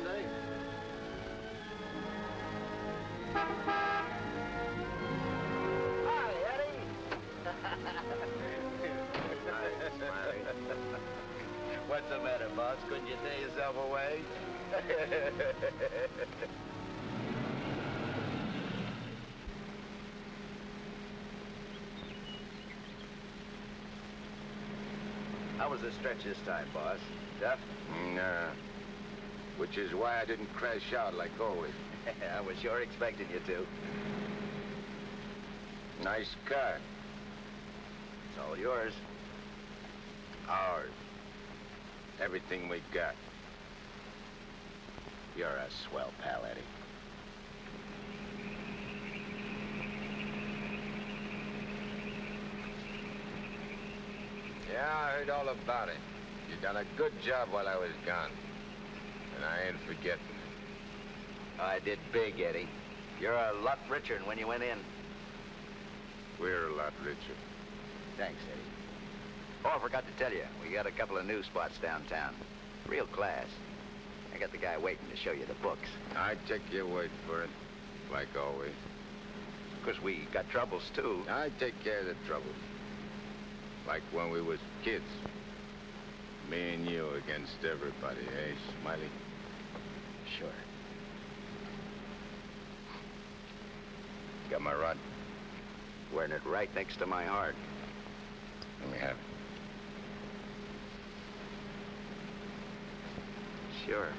say? Hi, Eddie. Hi, Smiley. What's the matter, boss? Couldn't you tear yourself away? How was the stretch this time, boss? Tough? Nah. Which is why I didn't crash out like always. I was sure expecting you to. Nice car. It's all yours. Ours. Everything we got. You're a swell pal, Eddie. Yeah, I heard all about it. You done a good job while I was gone. And I ain't forgetting it. I did big, Eddie. You're a lot richer than when you went in. We're a lot richer. Thanks, Eddie. Oh, I forgot to tell you, we got a couple of new spots downtown. Real class. I got the guy waiting to show you the books. I take your word for it, like always. Of course, we got troubles, too. I take care of the troubles. Like when we was kids. Me and you against everybody, eh, Smiley? Sure. Got my rod? Wearing it right next to my heart. Let me have it. Sure.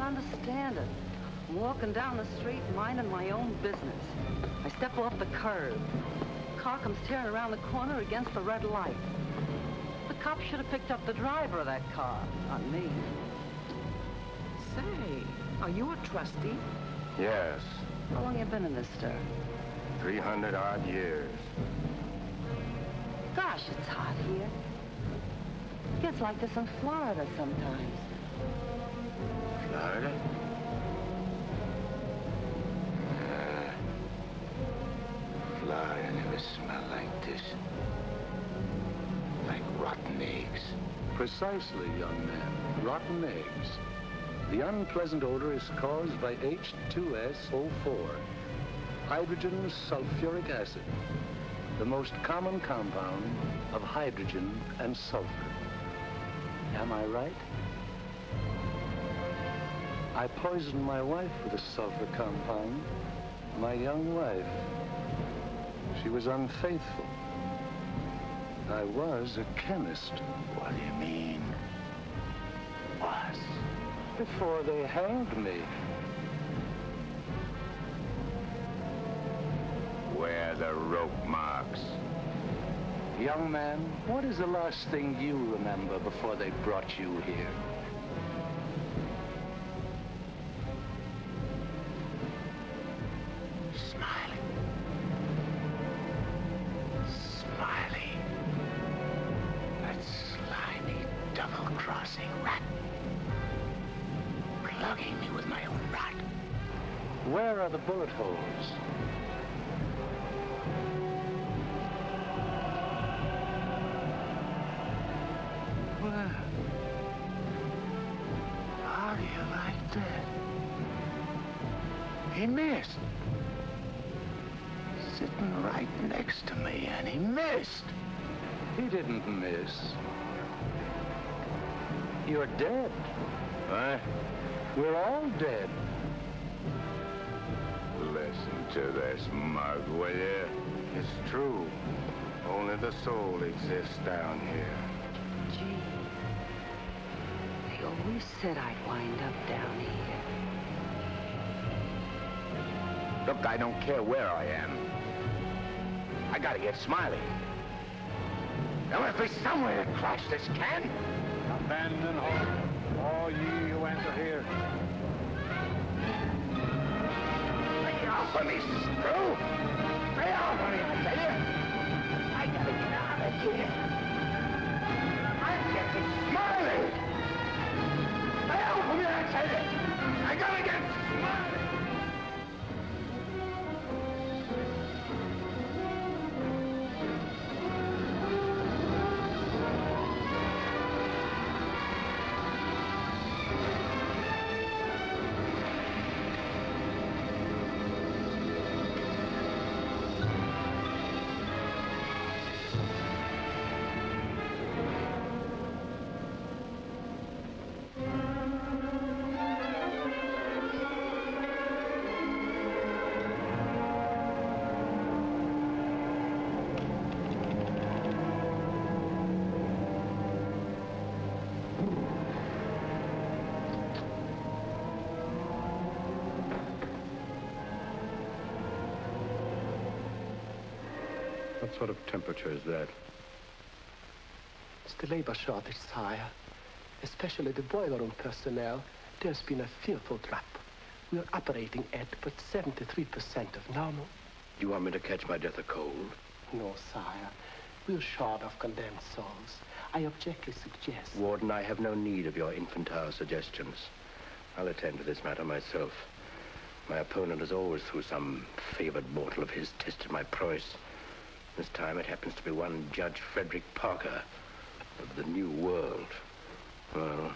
Understand it. I'm walking down the street minding my own business. I step off the curb. Car comes tearing around the corner against the red light. The cop should have picked up the driver of that car, not me. Say, are you a trustee? Yes. How long you been in this stir? 300 odd years. Gosh, it's hot here. It gets like this in Florida sometimes. Florida? Florida never smelled like this. Like rotten eggs. Precisely, young man. Rotten eggs. The unpleasant odor is caused by H2SO4, hydrogen sulfuric acid, the most common compound of hydrogen and sulfur. Am I right? I poisoned my wife with a sulfur compound, my young wife. She was unfaithful. I was a chemist. What do you mean? Was? Before they hanged me. Where are the rope marks? Young man, what is the last thing you remember before they brought you here? Where are the bullet holes? Well, how do you like that? He missed. Sitting right next to me, and he missed. He didn't miss. You're dead. What? We're all dead. Listen to this mug, will you? It's true. Only the soul exists down here. Gee, they always said I'd wind up down here. Look, I don't care where I am. I gotta get Smiley. There must be somewhere to crash this can. Abandon hope, all ye who enter here. Lay off of me, screw! Lay off of me, I tell you! I gotta get out of here. I'm getting Smiley! Lay off of me, I tell you! I gotta get Smiley! What sort of temperature is that? It's the labor shortage, sire. Especially the boiler room personnel. There's been a fearful drop. We're operating at but 73% of normal. Do you want me to catch my death of cold? No, sire. We're short of condemned souls. I objectly suggest... Warden, I have no need of your infantile suggestions. I'll attend to this matter myself. My opponent has always, through some favored mortal of his, tested my prowess. This time it happens to be one Judge Frederick Parker of the New World. Well,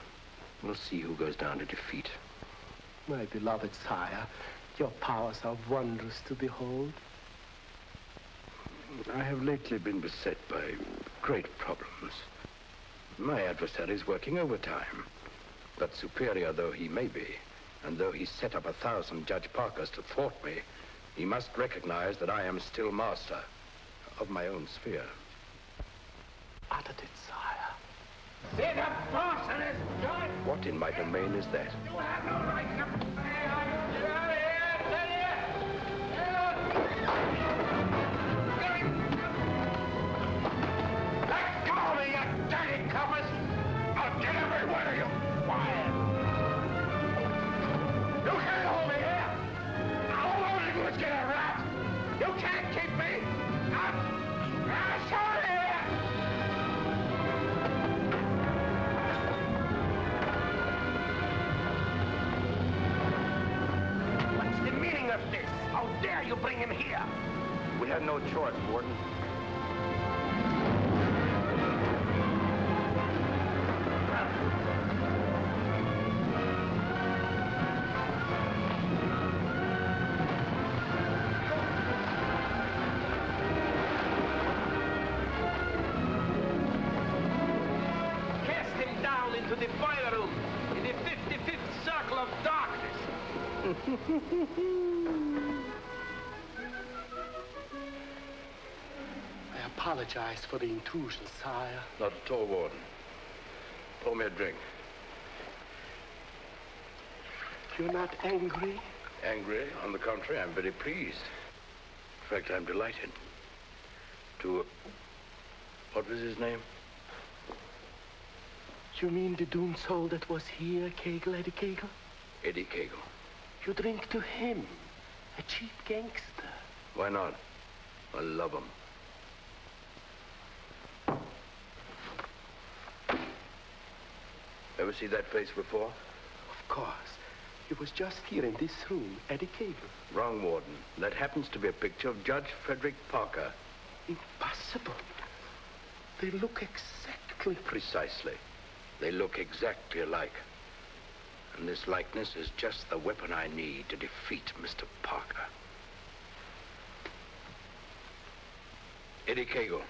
we'll see who goes down to defeat. My beloved sire, your powers are wondrous to behold. I have lately been beset by great problems. My adversary is working overtime. But superior though he may be, and though he set up 1,000 Judge Parkers to thwart me, he must recognize that I am still master of my own sphere. Uttered it, sire. See the boss in his gun! What in my domain is that? You have no right to... Get out of here, tell you! Let go of me, you dirty coppers! I'll get every one of you quiet! You can't hold me here! All I want to do is get a rat! You can't keep me! I'm sorry here! What's the meaning of this? How dare you bring him here? We had no choice, Warden. Cast him down into the boiler room in the 55th circle of darkness. I apologize for the intrusion, sire. Not at all, Warden. Pour me a drink. You're not angry? Angry? On the contrary, I'm very pleased. In fact, I'm delighted. What was his name? You mean the doomed soul that was here, Kegel, Eddie Kegel? Eddie Kegel. You drink to him, a cheap gangster. Why not? I love him. Ever see that face before? Of course. He was just here in this room, Eddie Cable. Wrong, Warden. That happens to be a picture of Judge Frederick Parker. Impossible. They look exactly... Precisely. They look exactly alike. And this likeness is just the weapon I need to defeat Mr. Parker. Eddie Cagle.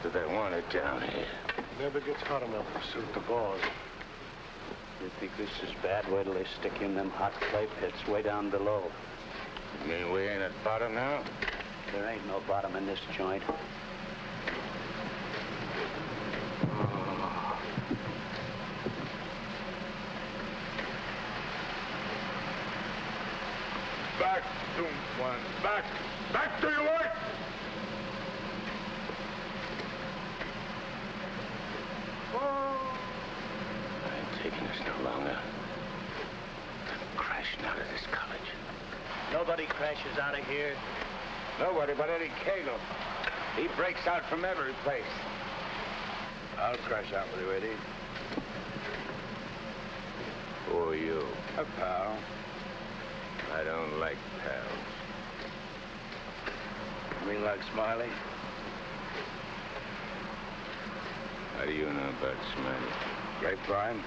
Do they want it down here? Never gets hot enough to suit the boss. You think this is bad? Wait till they stick you in them hot clay pits way down below. You mean we ain't at bottom now? There ain't no bottom in this joint. Back to one. Back. Back to your work! I ain't taking this no longer. I'm crashing out of this college. Nobody crashes out of here. Nobody but Eddie Cagle. He breaks out from every place. I'll crash out with you, Eddie. Who are you? A pal. I don't like pals. You mean like Smiley? How do you know about Smiley? Grapevine.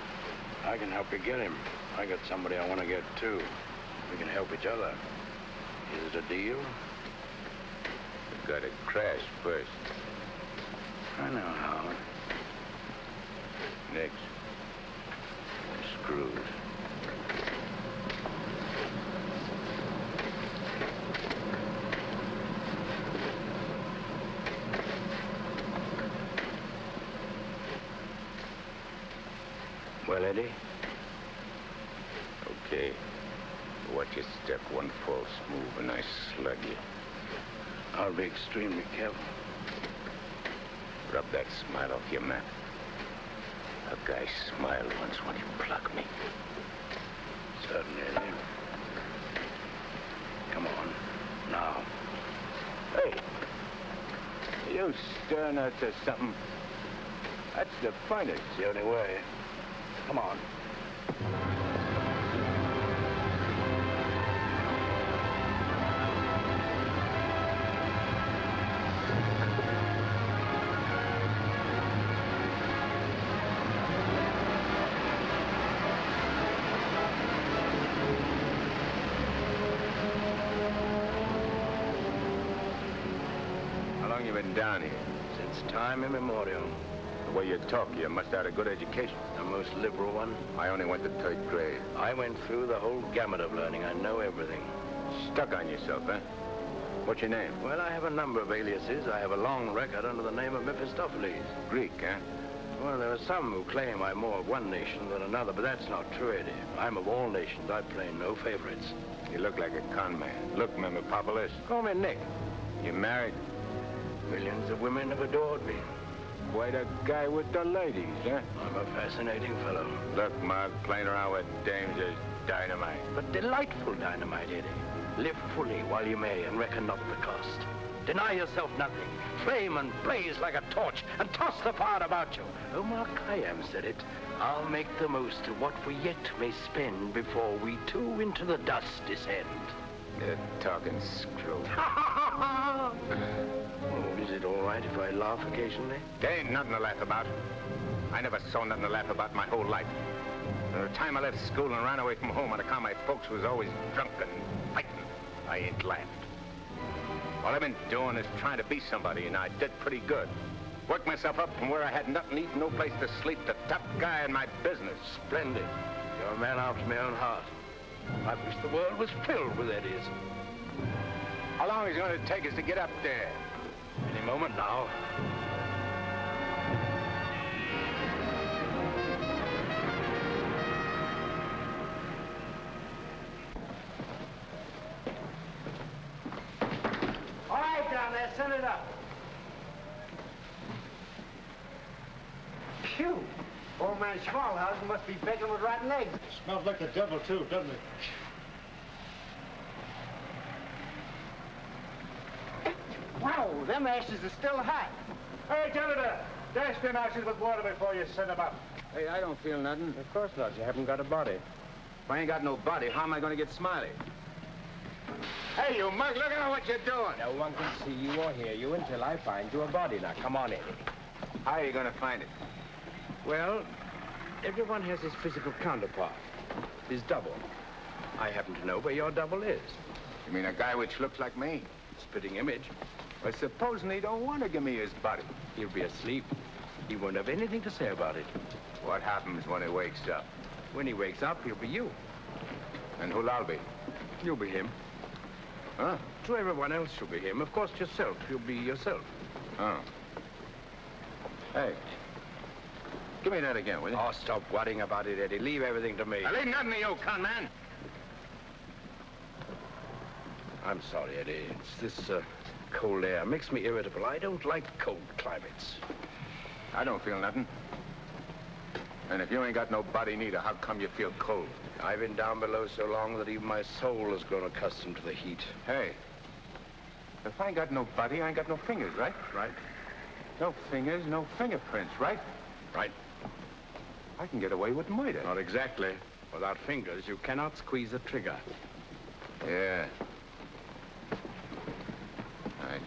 I can help you get him. I got somebody I want to get, too. We can help each other. Is it a deal? You gotta crash first. I know how. Next. We're screwed. Well, Eddie? Okay. Watch your step. One false move and I slug you. I'll be extremely careful. Rub that smile off your map. A guy smiled once when he plucked me. Certainly, Eddie. Come on. Now. Hey! You stirring us to something? That's the fun. It's the only way. Come on. How long you been down here? Since time immemorial. The way you talk, you must have had a good education. The most liberal one. I only went to 3rd grade. I went through the whole gamut of learning. I know everything. Stuck on yourself, huh? What's your name? Well, I have a number of aliases. I have a long record under the name of Mephistopheles. Greek, huh? Well, there are some who claim I'm more of one nation than another, but that's not true, Eddie. I'm of all nations. I play no favorites. You look like a con man. Look, Mephistopheles. Call me Nick. You married? Millions of women have adored me. Quite a guy with the ladies, huh? I'm a fascinating fellow. Look, Mark, playing around with dames is dynamite. But delightful dynamite, Eddie. Live fully while you may and reckon not the cost. Deny yourself nothing. Flame and blaze like a torch and toss the fire about you. Omar Khayyam said it. I'll make the most of what we yet may spend before we too into the dust descend. You're talking screw. Oh, is it all right if I laugh occasionally? There ain't nothing to laugh about. I never saw nothing to laugh about my whole life. From the time I left school and ran away from home on account my folks was always drunk and fighting, I ain't laughed. All I've been doing is trying to be somebody, and I did pretty good. Worked myself up from where I had nothing to eat, no place to sleep, the top guy in my business. Splendid. You're a man after my own heart. I wish the world was filled with Eddies. How long is it going to take us to get up there? Any moment now. there, send it up. Phew. Old man Schmalhausen must be baking with rotten eggs. Smells like the devil, too, doesn't it? Wow, them ashes are still hot. Hey, janitor, dash them ashes with water before you send them up. Hey, I don't feel nothing. Of course not. You haven't got a body. If I ain't got no body, how am I going to get Smiley? Hey, you mug, look at what you're doing. No one can see you or hear you until I find you a body. Now, come on, Eddie. How are you going to find it? Well, everyone has his physical counterpart, his double. I happen to know where your double is. You mean a guy which looks like me? Spitting image. But supposing he don't want to give me his body. He'll be asleep. He won't have anything to say about it. What happens when he wakes up? When he wakes up, he'll be you. And who'll I be? You'll be him. Huh? To everyone else, you'll be him. Of course, yourself. You'll be yourself. Oh. Hey. Give me that again, will you? Oh, stop worrying about it, Eddie. Leave everything to me. I leave nothing to you, con man. I'm sorry, Eddie. It's this cold air. Makes me irritable. I don't like cold climates. I don't feel nothing. And if you ain't got no body neither, how come you feel cold? I've been down below so long that even my soul has grown accustomed to the heat. Hey, if I ain't got no body, I ain't got no fingers, right? Right. No fingers, no fingerprints, right? Right. I can get away with murder. Not exactly. Without fingers, you cannot squeeze a trigger. Yeah. I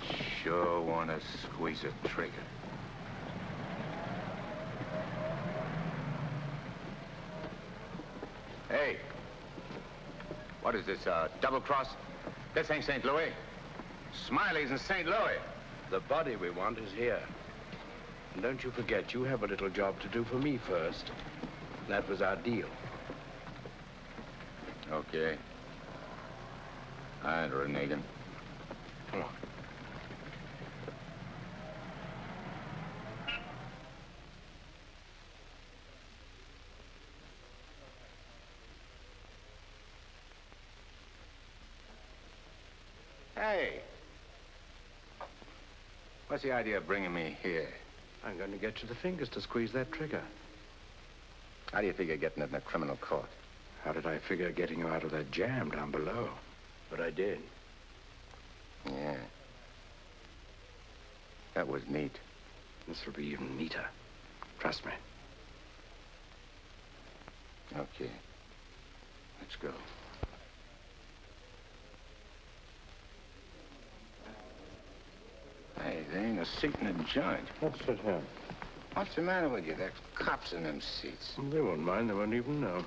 sure want to squeeze a trigger. Hey, what is this, double cross? This ain't St. Louis. Smiley's in St. Louis. The body we want is here. And don't you forget, you have a little job to do for me first. That was our deal. Okay. All right, Renegan. Come on. Hey. What's the idea of bringing me here? I'm going to get you the fingers to squeeze that trigger. How do you figure getting it in a criminal court? How did I figure getting you out of that jam down below? But I did. Yeah. That was neat. This will be even neater. Trust me. Okay. Let's go. Hey, there ain't a seat in the joint. Let's sit here. What's the matter with you? There's cops in them seats. They won't mind. They won't even know.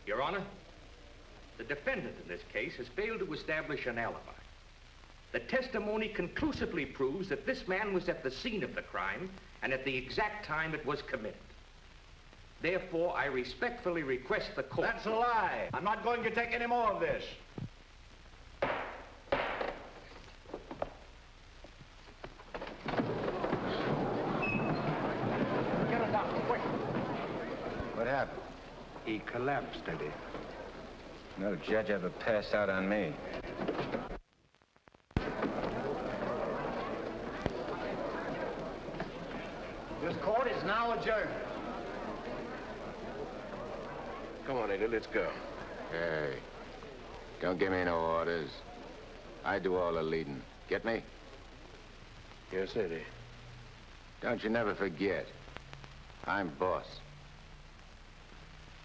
Your Honor, the defendant in this case has failed to establish an alibi. The testimony conclusively proves that this man was at the scene of the crime and at the exact time it was committed. Therefore, I respectfully request the court... That's a lie. I'm not going to take any more of this. Get a doctor, quick. What happened? He collapsed, Eddie. No judge ever passed out on me. This court is now adjourned. Come on, Eddie, let's go. Hey, don't give me no orders. I do all the leading. Get me? Yes, Eddie. Don't you never forget. I'm boss.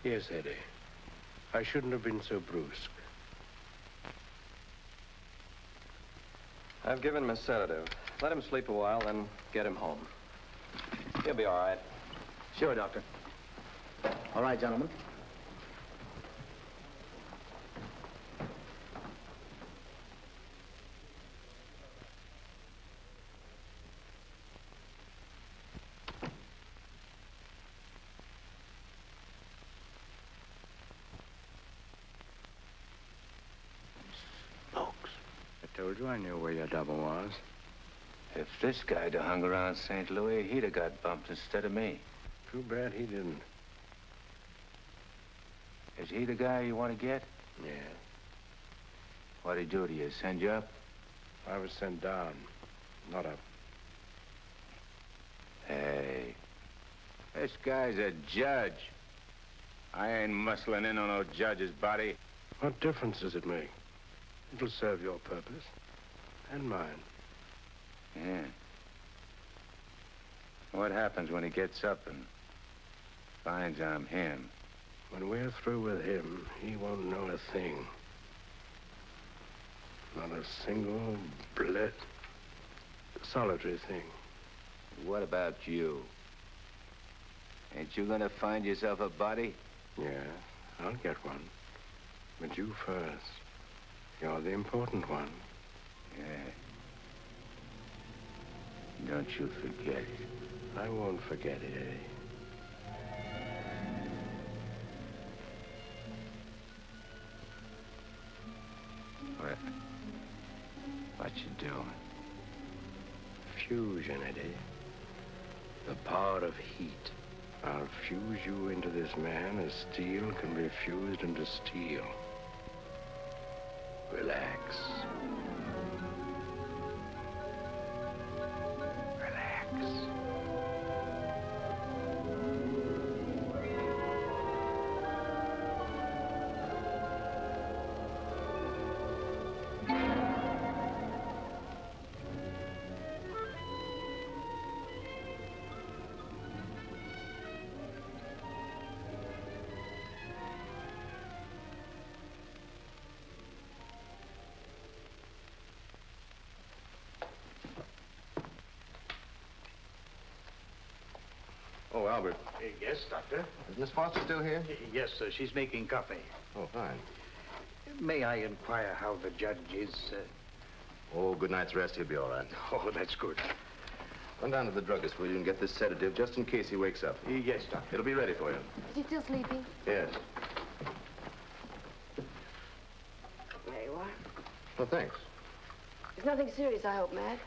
Yes, Eddie. I shouldn't have been so brusque. I've given him a sedative. Let him sleep a while, then get him home. He'll be all right. Sure, Doctor. All right, gentlemen. I told you I knew where your double was. If this guy'd have hung around St. Louis, he'd have got bumped instead of me. Too bad he didn't. Is he the guy you want to get? Yeah. What'd he do to you? Send you up? I was sent down, not up. Hey, this guy's a judge. I ain't muscling in on no judge's body. What difference does it make? It'll serve your purpose. And mine. Yeah. What happens when he gets up and finds I'm him? When we're through with him, he won't know a thing. Not a single solitary thing. What about you? Ain't you gonna find yourself a body? Yeah, I'll get one. But you first. You're the important one. Yeah. Don't you forget it. I won't forget it, Eddie. What you doing? Fusion, Eddie. The power of heat. I'll fuse you into this man as steel can be fused into steel. Relax. Relax. Oh, Albert. Yes, Doctor? Is Miss Foster still here? Yes, sir. She's making coffee. Oh, fine. May I inquire how the judge is? Oh, good night's rest. He'll be all right. Oh, that's good. Run down to the druggist, will you, and get this sedative just in case he wakes up. Yes, Doctor. It'll be ready for you. Is he still sleeping? Yes. There you are. Well, thanks. It's nothing serious, I hope, Matt.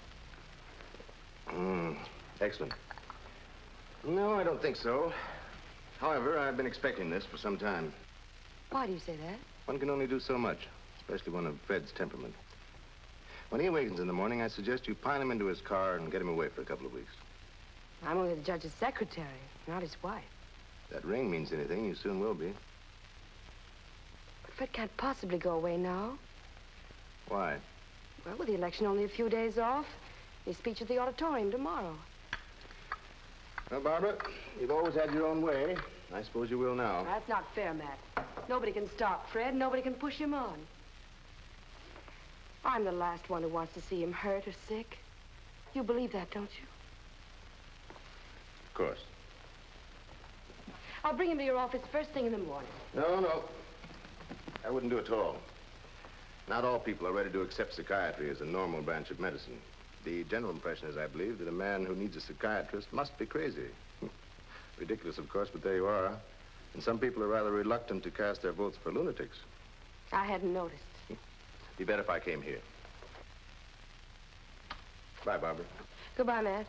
Excellent. No, I don't think so. However, I've been expecting this for some time. Why do you say that? One can only do so much, especially one of Fred's temperament. When he awakens in the morning, I suggest you pile him into his car and get him away for a couple of weeks. I'm only the judge's secretary, not his wife. If that ring means anything, you soon will be. But Fred can't possibly go away now. Why? Well, with the election only a few days off, his speech at the auditorium tomorrow. Well, Barbara, you've always had your own way. I suppose you will now. That's not fair, Matt. Nobody can stop Fred. Nobody can push him on. I'm the last one who wants to see him hurt or sick. You believe that, don't you? Of course. I'll bring him to your office first thing in the morning. No. I wouldn't do it at all. Not all people are ready to accept psychiatry as a normal branch of medicine. The general impression is, I believe, that a man who needs a psychiatrist must be crazy. Ridiculous, of course, but there you are. And some people are rather reluctant to cast their votes for lunatics. I hadn't noticed. Be better if I came here. Bye, Barbara. Goodbye, Matt.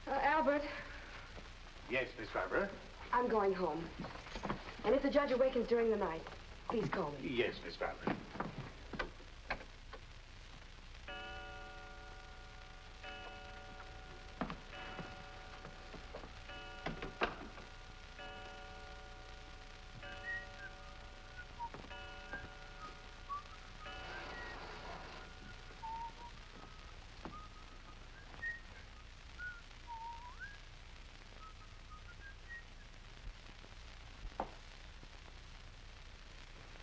Albert. Yes, Miss Barbara? I'm going home. And if the judge awakens during the night, please call me. Yes, Miss Barbara.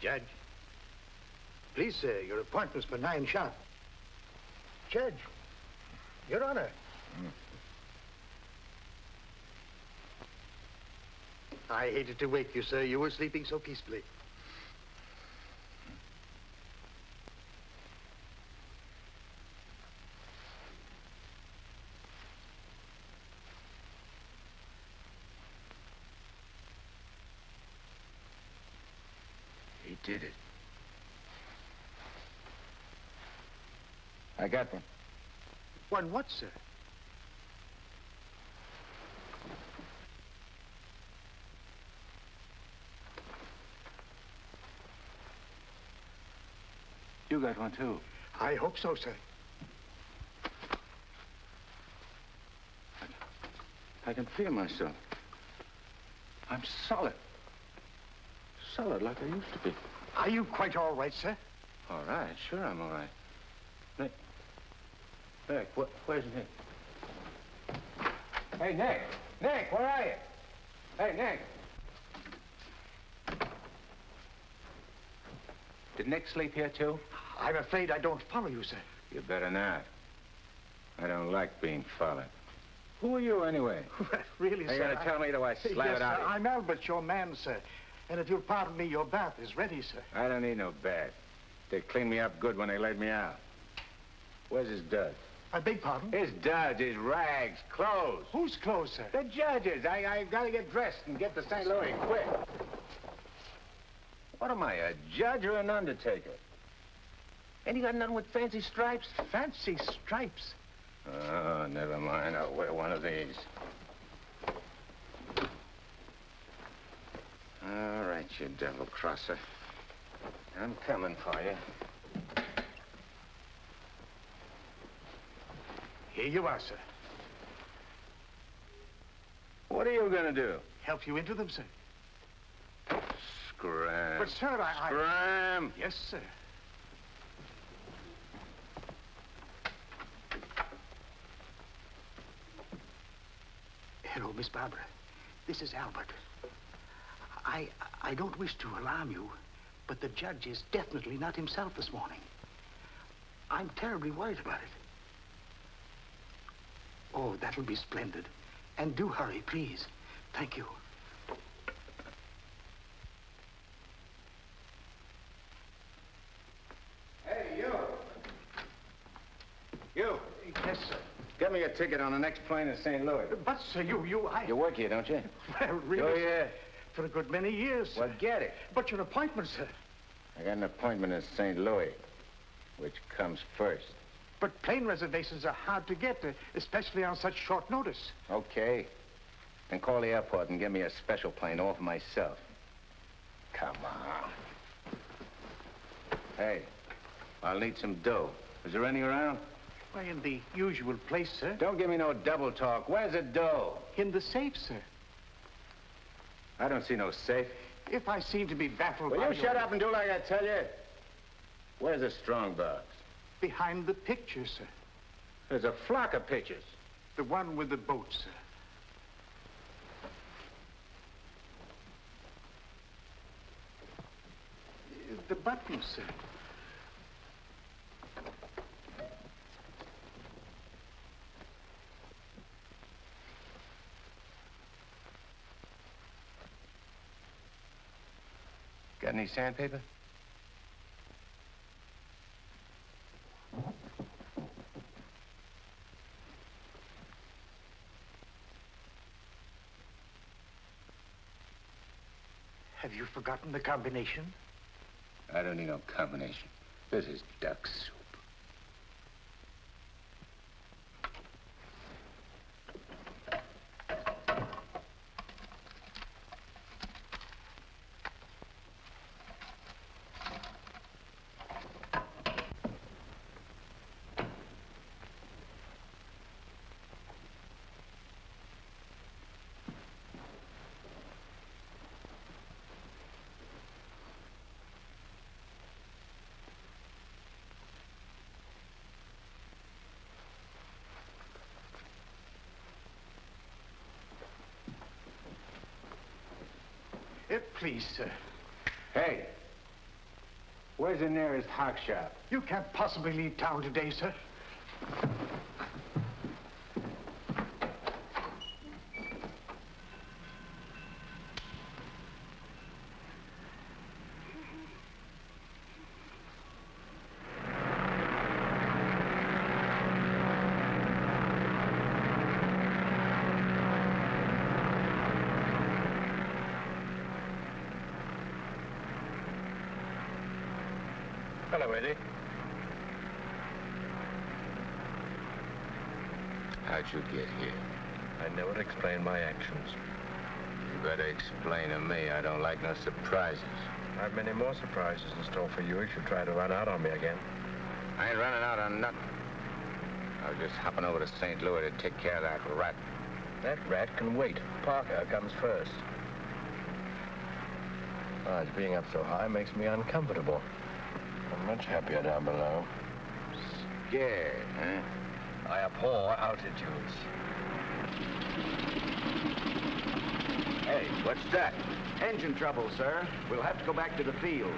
Judge. Please, sir, your appointment's for 9 sharp. Judge. Your Honor. I hated to wake you, sir. You were sleeping so peacefully. He did it. I got one. One what, sir? You got one, too. I hope so, sir. I can feel myself. I'm solid. Solid like I used to be. Are you quite all right, sir? All right, sure I'm all right. Nick. Nick, where's Nick? Hey, Nick! Nick, where are you? Hey, Nick! Did Nick sleep here, too? I'm afraid I don't follow you, sir. You better not. I don't like being followed. Who are you, anyway? Really, sir? You gotta tell me, do I slap yes, it out sir, of you? I'm Albert, your man, sir. And if you'll pardon me, your bath is ready, sir. I don't need no bath. They cleaned me up good when they laid me out. Where's his duds? I beg pardon? His duds, his rags, clothes. Whose clothes, sir? The judge's. I gotta get dressed and get to St. Louis, quick. What am I, a judge or an undertaker? Ain't you got nothing with fancy stripes? Fancy stripes? Oh, never mind. I'll wear one of these. All right, you devil crosser. I'm coming for you. Here you are, sir. What are you gonna do? Help you into them, sir. Scram. But, sir, I... Scram! Yes, sir. Hello, Miss Barbara. This is Albert. I don't wish to alarm you, but the judge is definitely not himself this morning. I'm terribly worried about it. Oh, that'll be splendid. And do hurry, please. Thank you. Hey, you! You! Yes, sir. Get me a ticket on the next plane to St. Louis. But, sir, You work here, don't you? Well, really, Oh, yeah. for a good many years, sir. Well, get it. But your appointment, sir. I got an appointment in St. Louis. Which comes first? But plane reservations are hard to get, especially on such short notice. Okay. Then call the airport and get me a special plane all for myself. Come on. Hey, I'll need some dough. Is there any around? Why, in the usual place, sir. Don't give me no double talk. Where's the dough? In the safe, sir. I don't see no safe. If I seem to be baffled Will by you shut up and do like I tell you? Where's the strong box? Behind the picture, sir. There's a flock of pictures. The one with the boat, sir. The button, sir. Got any sandpaper? Have you forgotten the combination? I don't need no combination. This is duck soup. Please, sir. Hey, where's the nearest hock shop? You can't possibly leave town today, sir. Hello, Eddie. How'd you get here? I never explain my actions. You better explain to me. I don't like no surprises. I've many more surprises in store for you if you try to run out on me again. I ain't running out on nothing. I was just hopping over to St. Louis to take care of that rat. That rat can wait. Parker comes first. Besides, being up so high makes me uncomfortable. I'm much happier down below. Scared, huh? I abhor altitudes. Hey, what's that? Engine trouble, sir. We'll have to go back to the field.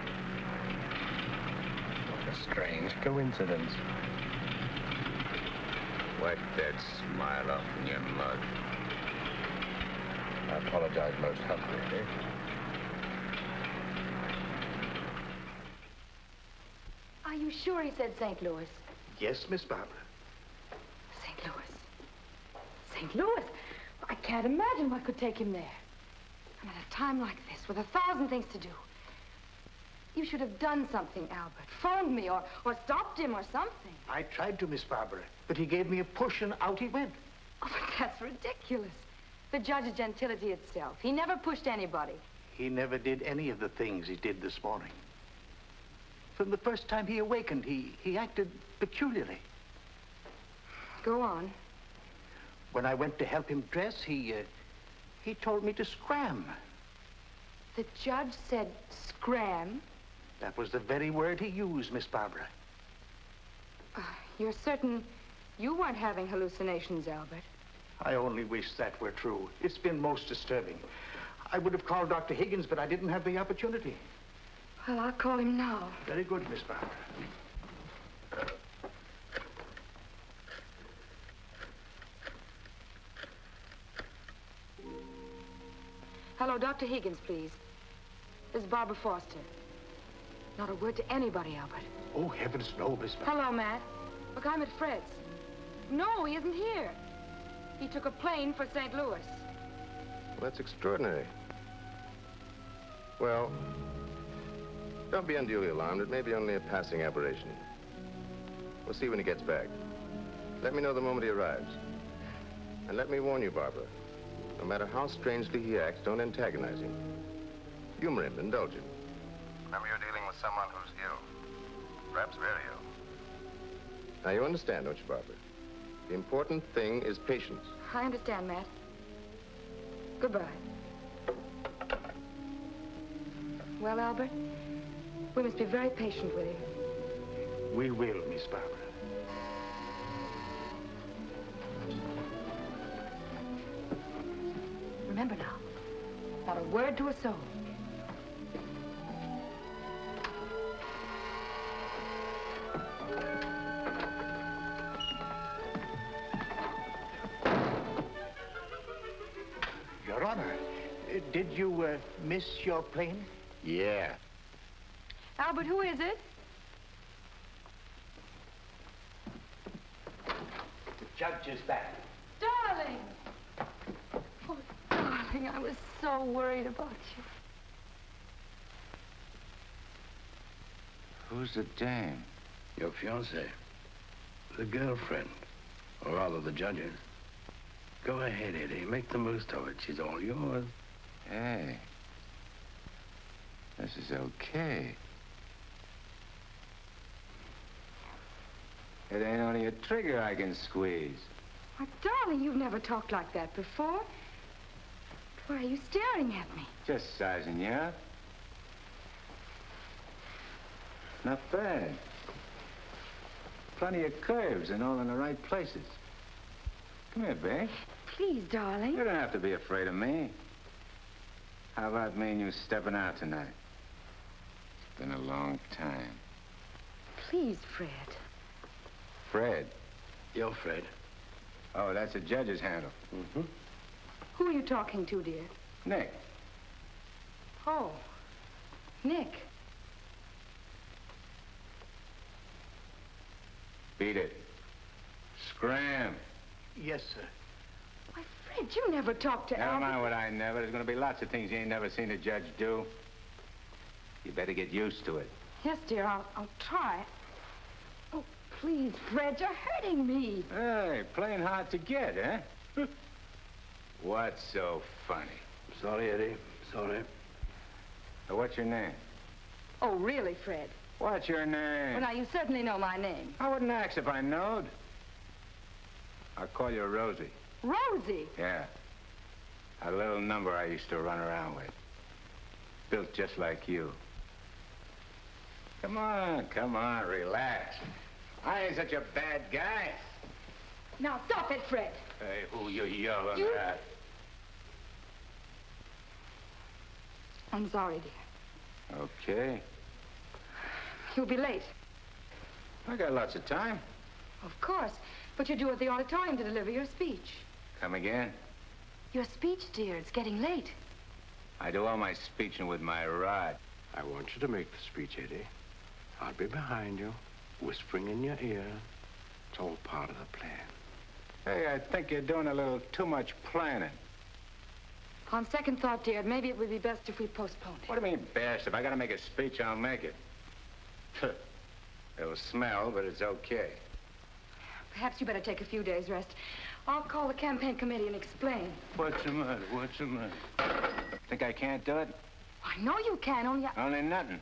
What a strange coincidence. Wipe that smile off in your mug. I apologize most humbly. Are you sure he said St. Louis? Yes, Miss Barbara. St. Louis. St. Louis? I can't imagine what could take him there. And at a time like this, with 1,000 things to do. You should have done something, Albert. Phoned me or stopped him or something. I tried to, Miss Barbara, but he gave me a push and out he went. Oh, but that's ridiculous. The judge is gentility itself. He never pushed anybody. He never did any of the things he did this morning. From the first time he awakened, he acted peculiarly. Go on. When I went to help him dress, he told me to scram. The judge said scram? That was the very word he used, Miss Barbara. You're certain you weren't having hallucinations, Albert? I only wish that were true. It's been most disturbing. I would have called Dr. Higgins, but I didn't have the opportunity. Well, I'll call him now. Very good, Miss Barbara. Hello, Dr. Higgins, please. This is Barbara Foster. Not a word to anybody, Albert. Oh, heavens, no, Miss Barbara. Hello, Matt. Look, I'm at Fred's. No, he isn't here. He took a plane for St. Louis. Well, that's extraordinary. Well, don't be unduly alarmed. It may be only a passing aberration. We'll see when he gets back. Let me know the moment he arrives. And let me warn you, Barbara, no matter how strangely he acts, don't antagonize him. Humor him, indulge him. Remember, you're dealing with someone who's ill. Perhaps very ill. Now, you understand, don't you, Barbara? The important thing is patience. I understand, Matt. Goodbye. Well, Albert, we must be very patient with him. We will, Miss Barbara. Remember now, not a word to a soul. Your Honor, did you miss your plane? Yeah. Albert, who is it? The judge is back. Darling! Oh, darling, I was so worried about you. Who's the dame? Your fiancée. The girlfriend. Or rather, the judge's. Go ahead, Eddie. Make the most of it. She's all yours. Hey. This is okay. It ain't only a trigger I can squeeze. Why, darling, you've never talked like that before. Why are you staring at me? Just sizing you up. Not bad. Plenty of curves and all in the right places. Come here, babe. Please, darling. You don't have to be afraid of me. How about me and you stepping out tonight? It's been a long time. Please, Fred. Fred? You're Fred. Oh, that's the judge's handle. Mm-hmm. Who are you talking to, dear? Nick. Oh, Nick. Beat it. Scram. Yes, sir. Why, Fred, you never talked to Never Albert. mind what I never. There's going to be lots of things you ain't never seen a judge do. You better get used to it. Yes, dear, I'll try. Oh, Please, Fred, you're hurting me. Hey, playing hard to get, huh? What's so funny? Sorry, Eddie. Sorry. What's your name? Oh, really, Fred? What's your name? Well, now, you certainly know my name. I wouldn't ask if I knowed. I'll call you Rosie. Rosie? Yeah. A little number I used to run around with. Built just like you. Come on, relax. I ain't such a bad guy. Now, stop it, Fred. Hey, who you yelling at? I'm sorry, dear. Okay. You'll be late. I got lots of time. Of course. But you're due at the auditorium to deliver your speech. Come again? Your speech, dear. It's getting late. I do all my speeching with my rod. I want you to make the speech, Eddie. I'll be behind you, whispering in your ear. It's all part of the plan. Hey, I think you're doing a little too much planning. On second thought, dear, maybe it would be best if we postponed it. What do you mean, best? If I gotta make a speech, I'll make it. It'll smell, but it's okay. Perhaps you better take a few days' rest. I'll call the campaign committee and explain. What's the matter? What's the matter? Think I can't do it? I know you can, Only nothing.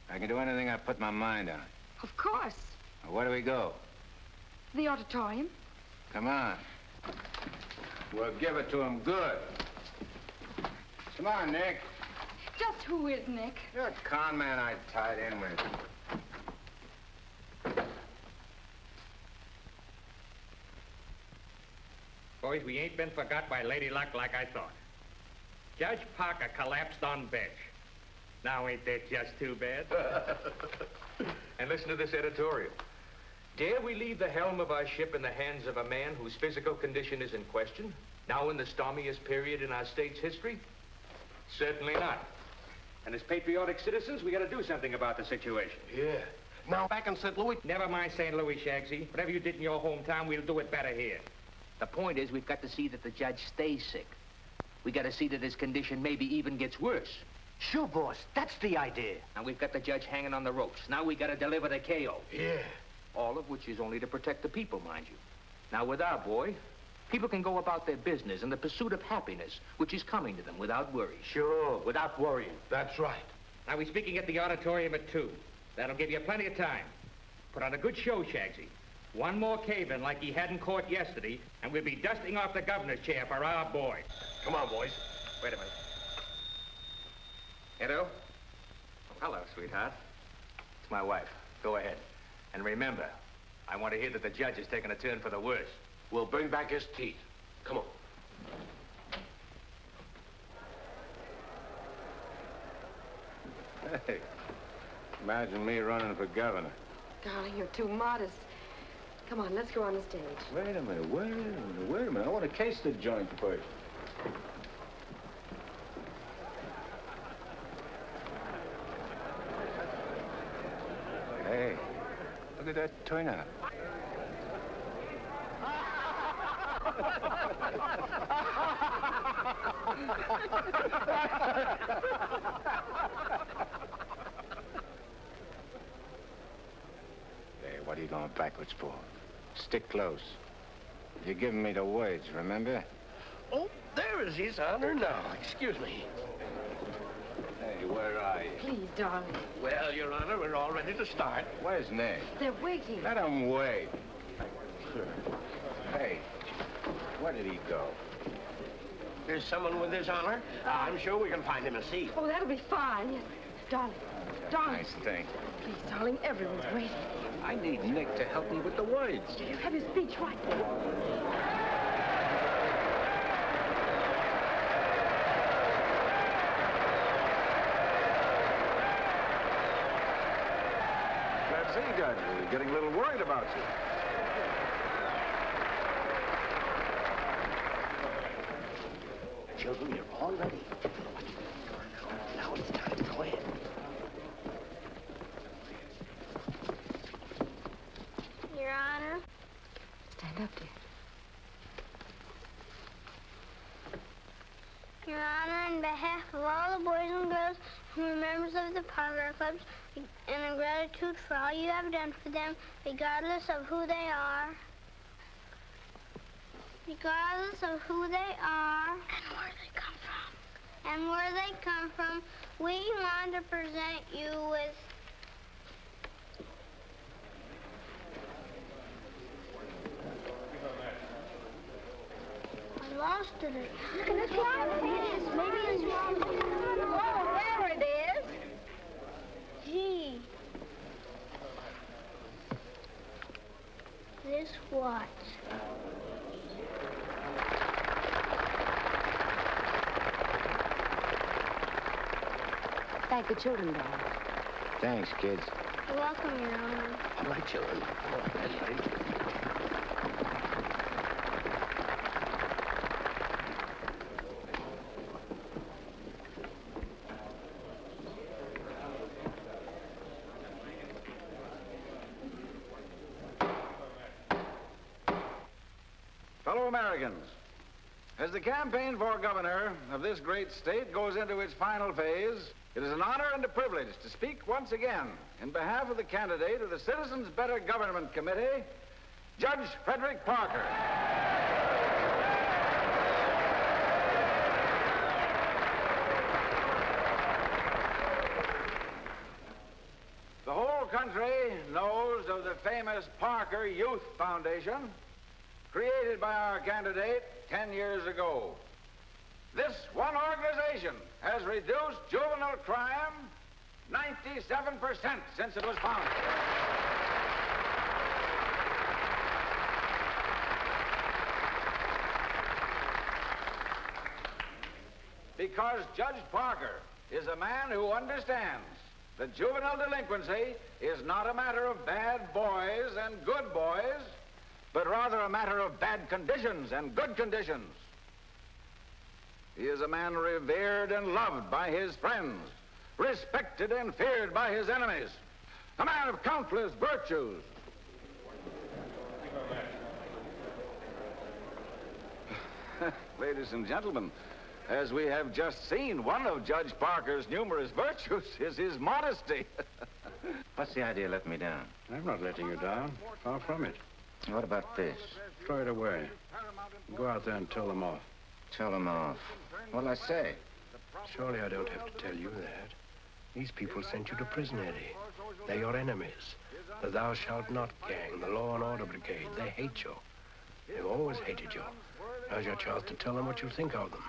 I can do anything I put my mind on. Of course. Now, where do we go? The auditorium. Come on. We'll give it to him good. Come on, Nick. Just who is Nick? You're a con man I tied in with. Boys, we ain't been forgot by Lady Luck like I thought. Judge Parker collapsed on bench. Now ain't that just too bad? And listen to this editorial. Dare we leave the helm of our ship in the hands of a man whose physical condition is in question, now in the stormiest period in our state's history? Certainly not. And as patriotic citizens, we gotta do something about the situation. Yeah. Now, back in St. Louis... Never mind St. Louis, Shagsy. Whatever you did in your hometown, we'll do it better here. The point is, we've got to see that the judge stays sick. We got to see that his condition maybe even gets worse. Sure, boss. That's the idea. And we've got the judge hanging on the ropes. Now we got to deliver the KO. Yeah. All of which is only to protect the people, mind you. Now, with our boy, people can go about their business in the pursuit of happiness, which is coming to them without worry. Sure, without worrying. That's right. Now, we're speaking at the auditorium at 2. That'll give you plenty of time. Put on a good show, Shagsy. One more cave-in like he had in court yesterday, and we'll be dusting off the governor's chair for our boy. Come on, boys. Wait a minute. Edo? Hello, sweetheart. It's my wife. Go ahead. And remember, I want to hear that the judge is taking a turn for the worse. We'll bring back his teeth. Come on. Hey, imagine me running for governor. Darling, you're too modest. Come on, let's go on the stage. Wait a minute. I want to case the joint first. Hey, look at that turnout. Hey, what are you going backwards for? Stick close. You're giving me the words, remember? Oh, there is his honor now. Excuse me. Hey, where are you? Please, darling. Well, Your Honor, we're all ready to start. Where's Nick? They're waiting. Let him wait. Hey, where did he go? There's someone with his honor. I'm sure we can find him a seat. Oh, that'll be fine. Yes. Darling. Darling. Nice thing. Please, darling, everyone's waiting. I need Nick to help me with the words. You have your speech right there. See, Judge, we're getting a little worried about you. Children, you're all ready. Now it's time. Go ahead. Your Honor. Stand up, dear. Your Honor, on behalf of all the boys and girls who are members of the Parker Clubs, and in gratitude for all you have done for them, regardless of who they are. Regardless of who they are. And where they come from. And where they come from, we want to present you with... I lost it. Look at this one. Maybe it's wrong. Oh, there it is. Gee. This what? Thank the children, Dad. Thanks, kids. You're welcome, Your Honor. All right, children. All right. Fellow Americans, as the campaign for governor of this great state goes into its final phase, it is an honor and a privilege to speak once again in behalf of the candidate of the Citizens Better Government Committee, Judge Frederick Parker. The whole country knows of the famous Parker Youth Foundation, created by our candidate 10 years ago. This one organization has reduced juvenile crime 97% since it was founded. Because Judge Parker is a man who understands that juvenile delinquency is not a matter of bad boys and good boys, but rather a matter of bad conditions and good conditions. He is a man revered and loved by his friends, respected and feared by his enemies, a man of countless virtues. Ladies and gentlemen, as we have just seen, one of Judge Parker's numerous virtues is his modesty. What's the idea of letting me down? I'm not letting you down. Far from it. What about this? Throw it away. Go out there and tell them off. Tell them off. What'll I say? Surely I don't have to tell you that. These people sent you to prison, Eddie. They're your enemies. The Thou Shalt Not gang, the Law and Order Brigade. They hate you. They've always hated you. Now's your chance to tell them what you think of them.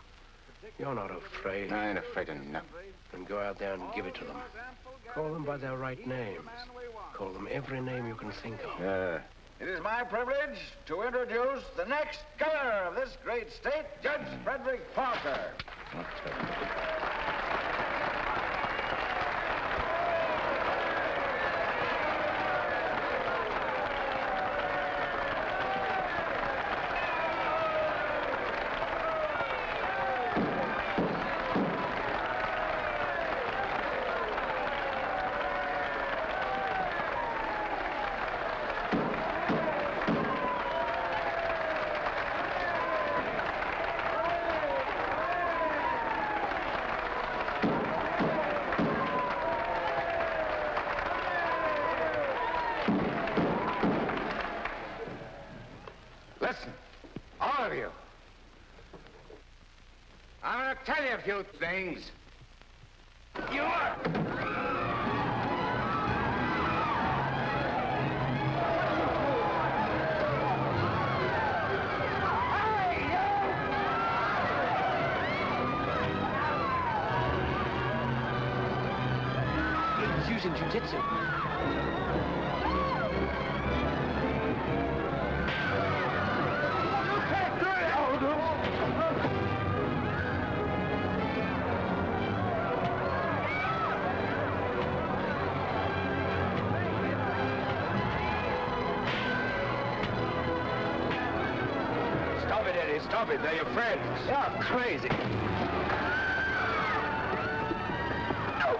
You're not afraid. I ain't afraid of nothing. Then go out there and give it to them. Call them by their right names. Call them every name you can think of. It is my privilege to introduce the next governor of this great state, Judge Frederick Parker. Listen, all of you. I'm going to tell you a few things. You are... He's using jiu-jitsu. Stop it, Eddie. Stop it. They're your friends. You're crazy. No.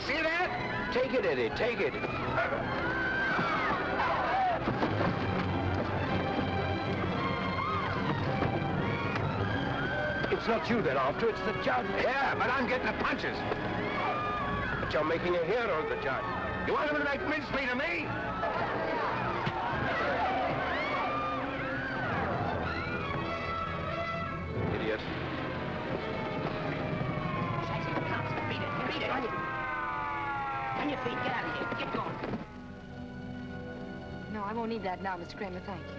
See that? Take it, Eddie. Take it. It's not you they're after, it's the judge. Yeah, but I'm getting the punches. But you're making a hero of the judge. You want him to make mincemeat of me? Idiot. Beat it. On your feet, get out of here. Get going. No, I won't need that now, Mr. Kramer, thank you.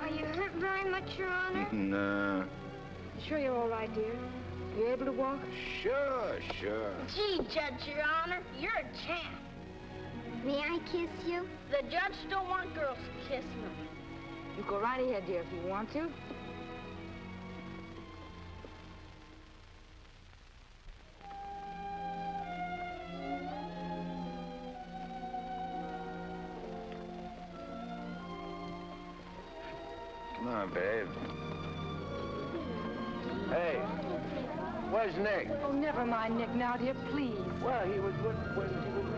Are you hurt very much, Your Honor? No. Sure you're all right, dear? You able to walk? Sure. Gee, Judge, Your Honor, you're a champ. May I kiss you? The judge don't want girls kissing him. You go right ahead, dear, if you want to. Come on, babe. Hey, where's Nick? Oh, never mind Nick now, dear, please. Well, he was when he was...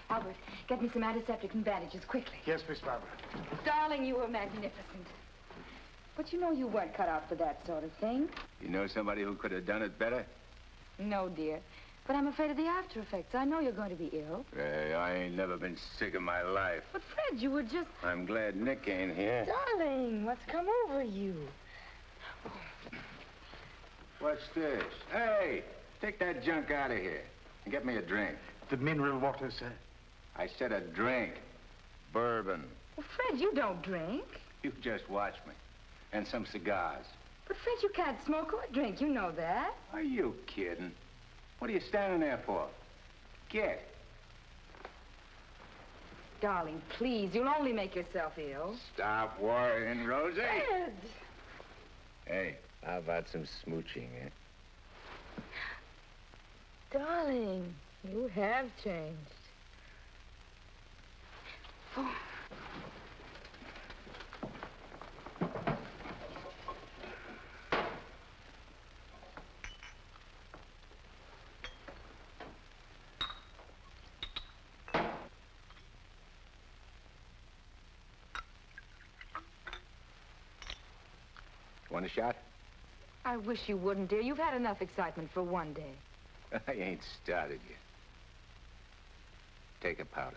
Albert, get me some antiseptic and bandages, quickly. Yes, Miss Barbara. Darling, you were magnificent. But you know you weren't cut out for that sort of thing. You know somebody who could have done it better? No, dear. But I'm afraid of the after effects. I know you're going to be ill. Hey, I ain't never been sick in my life. But, Fred, you were just... I'm glad Nick ain't here. Darling, what's come over you? What's this? Hey, take that junk out of here and get me a drink. The mineral water, sir. I said a drink. Bourbon. Well, Fred, you don't drink. You just watch me. And some cigars. But, Fred, you can't smoke or drink. You know that. Are you kidding? What are you standing there for? Get. Darling, please, you'll only make yourself ill. Stop worrying, Rosie. Fred! Hey, how about some smooching, eh? Darling, you have changed. Oh. Want a shot? I wish you wouldn't, dear. You've had enough excitement for one day. I ain't started yet. Take a powder.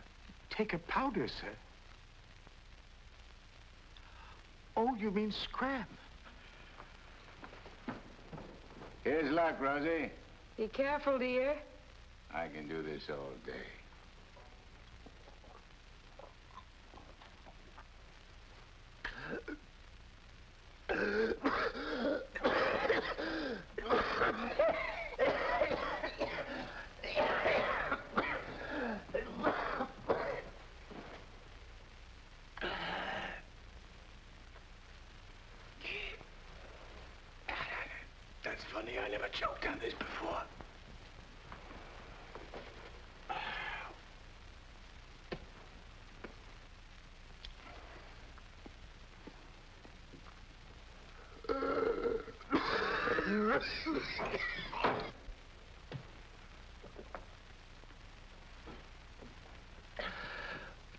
Take a powder, sir? Oh, you mean scram? Here's luck, Rosie. Be careful, dear. I can do this all day. That's funny. I never choked on this before.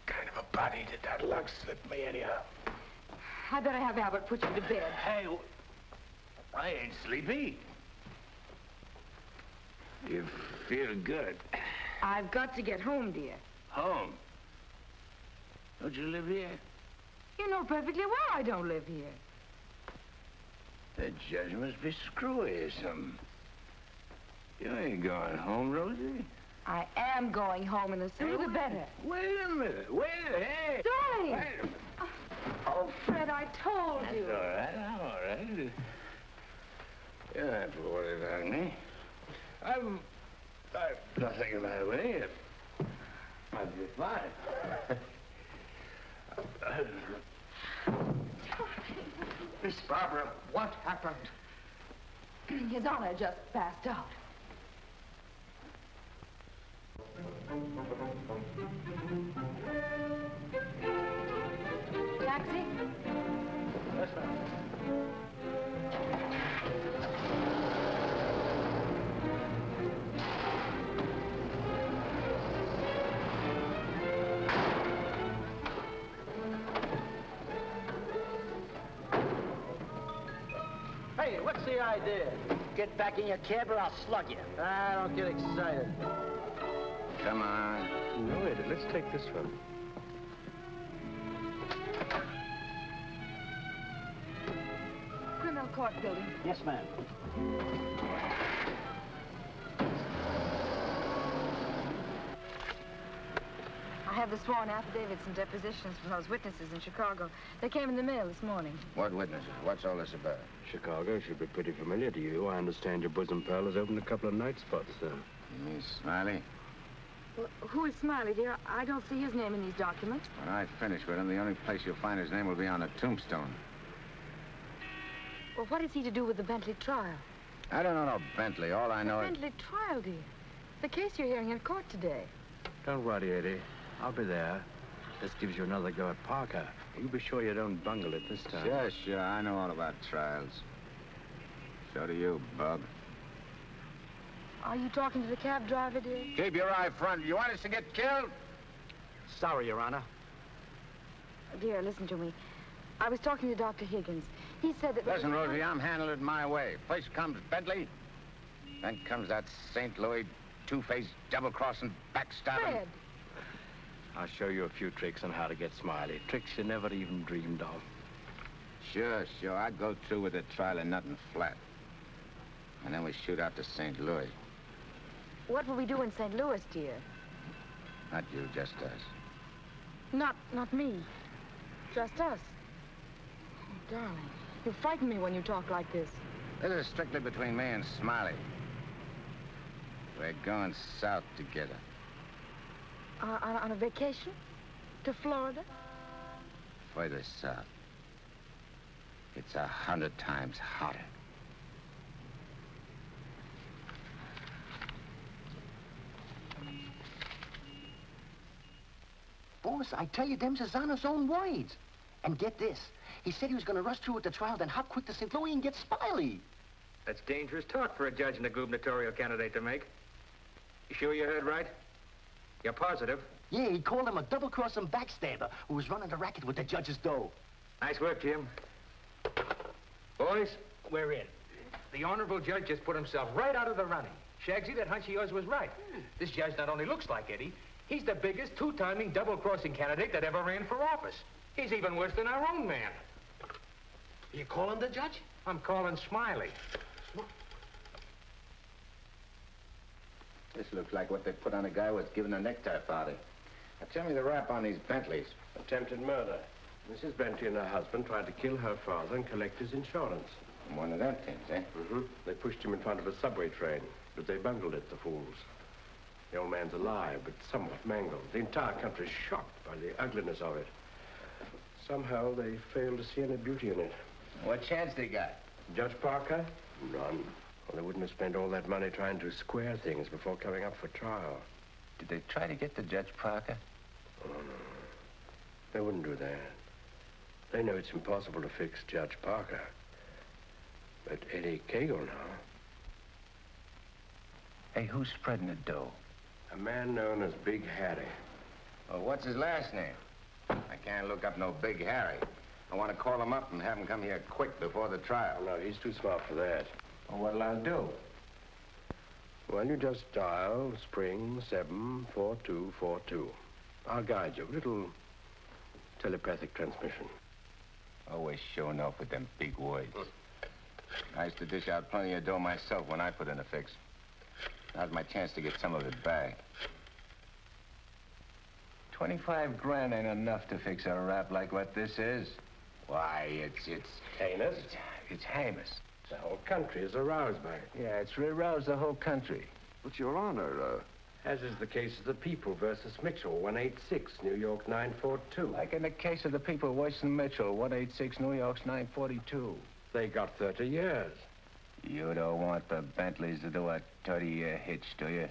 Kind of a body did that lug slip me anyhow? I better have Albert put you to bed. Hey, I ain't sleepy. You feel good. I've got to get home, dear. Home? Don't you live here? You know perfectly well I don't live here. The judge must be screwy or something. You ain't going home, Rosie. I am going home, and the sooner the better. Wait a minute. Hey. Darling! Wait a minute. Oh, Fred, I told you. That's all right. I'm all right. You don't have to worry about me. I've nothing in my way. I'll be fine. Miss Barbara, what happened? His Honor just passed out. Taxi? Yes, ma'am. Hey, what's the idea? Get back in your cab or I'll slug you. Ah, don't get excited. Come on. No, Eddie, let's take this one. Criminal Court Building. Yes, ma'am. I have the sworn affidavits and depositions from those witnesses in Chicago. They came in the mail this morning. What witnesses? What's all this about? Chicago should be pretty familiar to you. I understand your bosom pal has opened a couple of night spots there. You mean Smiley? Well, who is Smiley, dear? I don't see his name in these documents. When I finish with him, the only place you'll find his name will be on a tombstone. Well, what is he to do with the Bentley trial? I don't know no Bentley. All I know The is... Bentley trial, dear. The case you're hearing in court today. Don't worry, Eddie. I'll be there. This gives you another go at Parker. You be sure you don't bungle it this time. Sure. I know all about trials. So do you, Bub. Are you talking to the cab driver, dear? Keep your eye front. You want us to get killed? Sorry, Your Honor. Dear, listen to me. I was talking to Dr. Higgins. He said that... Listen, Rosie, I'm handling it my way. First comes Bentley, then comes that St. Louis two-faced, double-crossing, backstabbing... Fred! I'll show you a few tricks on how to get Smiley. Tricks you never even dreamed of. Sure. I'd go through with the trial and nothing flat. And then we shoot out to St. Louis. What will we do in St. Louis, dear? Not you, just us. Not me. Just us. Oh, darling, you frighten me when you talk like this. This is strictly between me and Smiley. We're going south together. On a vacation? To Florida? Further south. It's 100 times hotter. Boss, I tell you, them's his honor's own words. And get this. He said he was going to rush through with the trial, then hop quick to St. Louis and get Smiley. That's dangerous talk for a judge and a gubernatorial candidate to make. You sure you heard right? You're positive? Yeah, he called him a double-crossing backstabber who was running the racket with the judge's dough. Nice work, Jim. Boys, we're in. The honorable judge just put himself right out of the running. Shagsy, that hunch of yours was right. This judge not only looks like Eddie, he's the biggest two-timing double-crossing candidate that ever ran for office. He's even worse than our own man. You calling the judge? I'm calling Smiley. This looks like what they put on a guy who was given a necktie party. Now tell me the rap on these Bentleys. Attempted murder. Mrs. Bentley and her husband tried to kill her father and collect his insurance. One of them things, eh? Mm-hmm. They pushed him in front of a subway train, but they bungled it, the fools. The old man's alive, but somewhat mangled. The entire country's shocked by the ugliness of it. Somehow they failed to see any beauty in it. What chance they got? Judge Parker? None. Well, they wouldn't have spent all that money trying to square things before coming up for trial. Did they try to get to Judge Parker? Oh, no. They wouldn't do that. They know it's impossible to fix Judge Parker. But Eddie Cagle now. Hey, who's spreading the dough? A man known as Big Harry. Well, what's his last name? I can't look up no Big Harry. I want to call him up and have him come here quick before the trial. No, he's too smart for that. Well, what'll I do? Well, you just dial spring 74242. I'll guide you. Little telepathic transmission. Always showing off with them big words. I used to dish out plenty of dough myself when I put in a fix. Now's my chance to get some of it back. 25 grand ain't enough to fix a rap like what this is. Why, it's heinous. It's heinous. The whole country is aroused by it. Yeah, it's aroused the whole country. But, Your Honor, as is the case of the People versus Mitchell, 186, New York 942. Like in the case of the People, Weston Mitchell, 186, New York's 942. They got 30 years. You don't want the Bentleys to do a 30-year hitch, do you?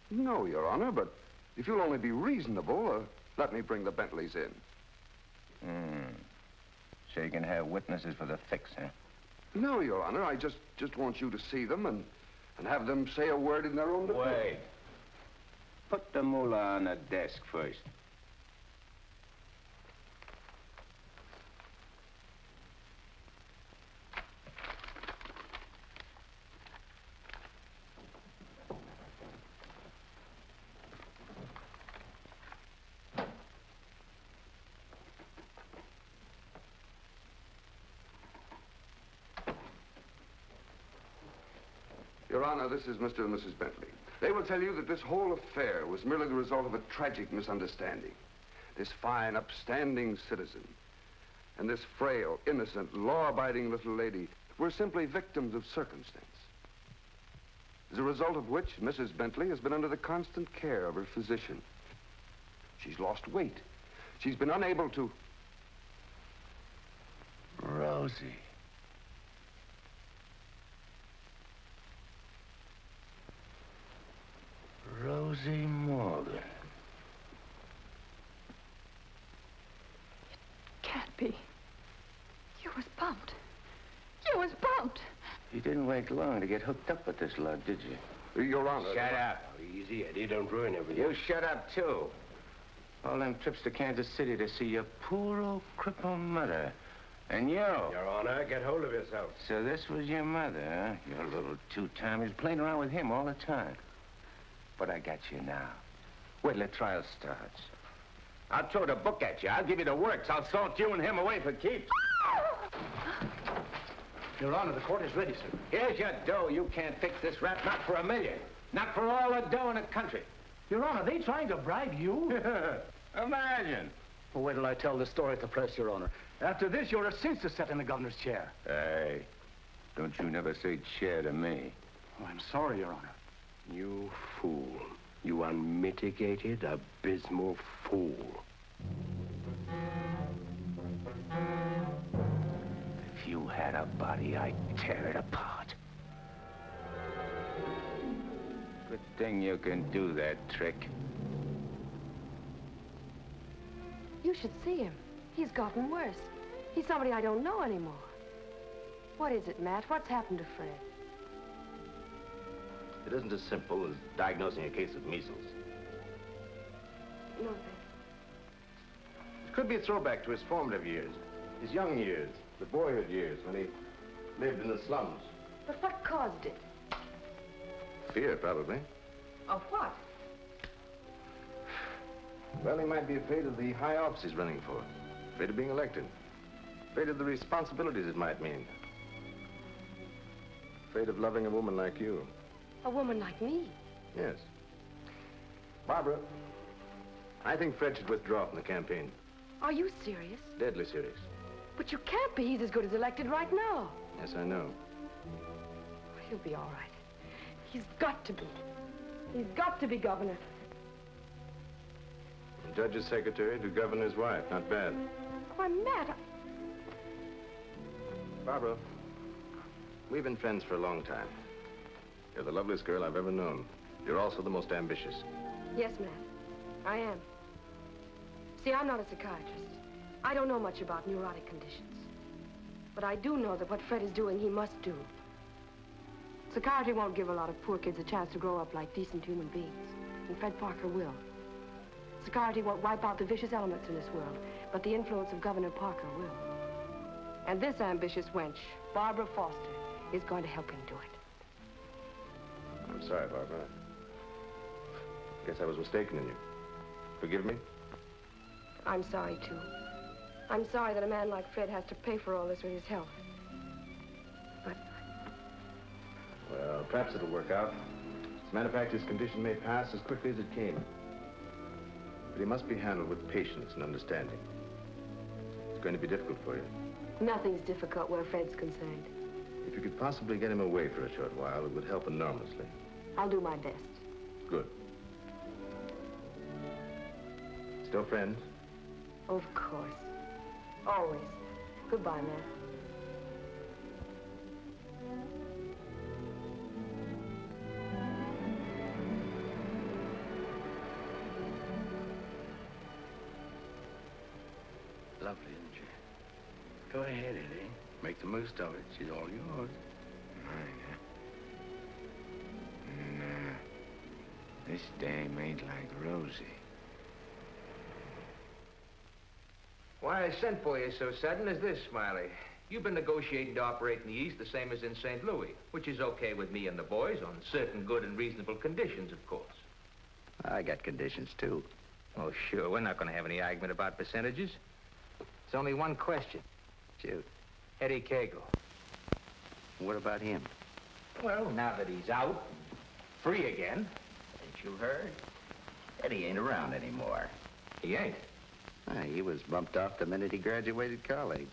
No, Your Honor, but if you'll only be reasonable, let me bring the Bentleys in. So you can have witnesses for the fix, huh? No, Your Honor, I just want you to see them and have them say a word in their own defense. Wait. Put the moolah on the desk first. Your Honor, this is Mr. and Mrs. Bentley. They will tell you that this whole affair was merely the result of a tragic misunderstanding. This fine, upstanding citizen and this frail, innocent, law-abiding little lady were simply victims of circumstance. As a result of which, Mrs. Bentley has been under the constant care of her physician. She's lost weight. She's been unable to... Rosie. Rosie Morgan. Can't be. You was bumped. You was bumped. You didn't wait long to get hooked up with this lug, did you? Your Honor. Shut up. Easy, Eddie. Don't ruin everything. You shut up, too. All them trips to Kansas City to see your poor old crippled mother. And you. Your Honor, get hold of yourself. So this was your mother, huh? Your little two-timer. He's playing around with him all the time. But I got you now. Wait till the trial starts. I'll throw the book at you. I'll give you the works. I'll salt you and him away for keeps. Your Honor, the court is ready, sir. Here's your dough. You can't fix this rap, not for $1 million. Not for all the dough in the country. Your Honor, they trying to bribe you? Imagine. Well, wait till I tell the story at the press, Your Honor. After this, you're a cinch to sit in the governor's chair. Hey, don't you never say chair to me. Oh, I'm sorry, Your Honor. You fool. You unmitigated, abysmal fool. If you had a body, I'd tear it apart. Good thing you can do that trick. You should see him. He's gotten worse. He's somebody I don't know anymore. What is it, Matt? What's happened to Fred? It isn't as simple as diagnosing a case of measles. No, It could be a throwback to his formative years, his young years, the boyhood years when he lived in the slums. but what caused it? Fear, probably. Of what? Well, he might be afraid of the high office he's running for, afraid of being elected, afraid of the responsibilities it might mean, afraid of loving a woman like you. A woman like me? Yes. Barbara, I think Fred should withdraw from the campaign. Are you serious? Deadly serious. But you can't be. He's as good as elected right now. Yes, I know. He'll be all right. He's got to be. He's got to be governor. The judge's secretary to governor's wife. Not bad. Why, Matt, Barbara, we've been friends for a long time. You're the loveliest girl I've ever known. You're also the most ambitious. Yes, Matt, I am. See, I'm not a psychiatrist. I don't know much about neurotic conditions. But I do know that what Fred is doing, he must do. Psychiatry won't give a lot of poor kids a chance to grow up like decent human beings. And Fred Parker will. Psychiatry won't wipe out the vicious elements in this world, but the influence of Governor Parker will. And this ambitious wench, Barbara Foster, is going to help him do it. I'm sorry, Barbara. Guess I was mistaken in you. Forgive me? I'm sorry, too. I'm sorry that a man like Fred has to pay for all this with his health. But... Well, perhaps it'll work out. As a matter of fact, his condition may pass as quickly as it came. But he must be handled with patience and understanding. It's going to be difficult for you. Nothing's difficult where Fred's concerned. If you could possibly get him away for a short while, it would help enormously. I'll do my best. Good. Still friends? Of course. Always. Goodbye, Matt. Lovely, isn't she? Go ahead, Eddie. Make the most of it. She's all yours. Mine, huh? Nah. This dame ain't like Rosie. Why I sent for you so sudden is this, Smiley. You've been negotiating to operate in the East the same as in St. Louis, which is okay with me and the boys on certain good and reasonable conditions, of course. I got conditions, too. Oh, sure. We're not going to have any argument about percentages. It's only one question. Shoot. Eddie Cagle. What about him? Well, now that he's out, free again. Ain't you heard? Eddie ain't around anymore. He ain't. He was bumped off the minute he graduated college.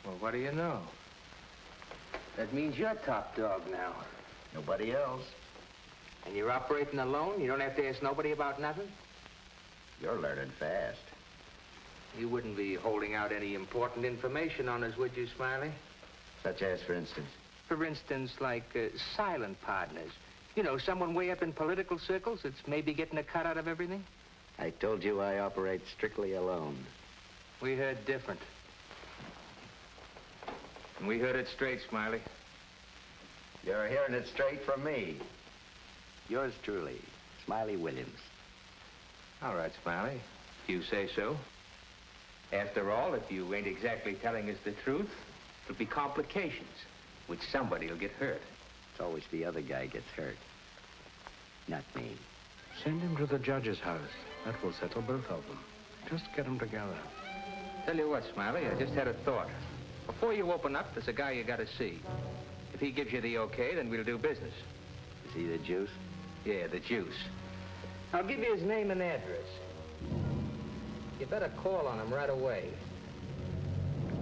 Well, what do you know? That means you're top dog now. Nobody else. And you're operating alone? You don't have to ask nobody about nothing? You're learning fast. You wouldn't be holding out any important information on us, would you, Smiley? Such as, for instance? For instance, like silent partners. You know, someone way up in political circles that's maybe getting a cut out of everything? I told you I operate strictly alone. We heard different. And we heard it straight, Smiley. You're hearing it straight from me. Yours truly, Smiley Williams. All right, Smiley. If you say so. After all, if you ain't exactly telling us the truth, there'll be complications, which somebody will get hurt. It's always the other guy gets hurt, not me. Send him to the judge's house. That will settle both of them. Just get them together. Tell you what, Smiley, I just had a thought. Before you open up, there's a guy you gotta see. If he gives you the okay, then we'll do business. Is he the juice? Yeah, the juice. I'll give you his name and address. You better call on him right away.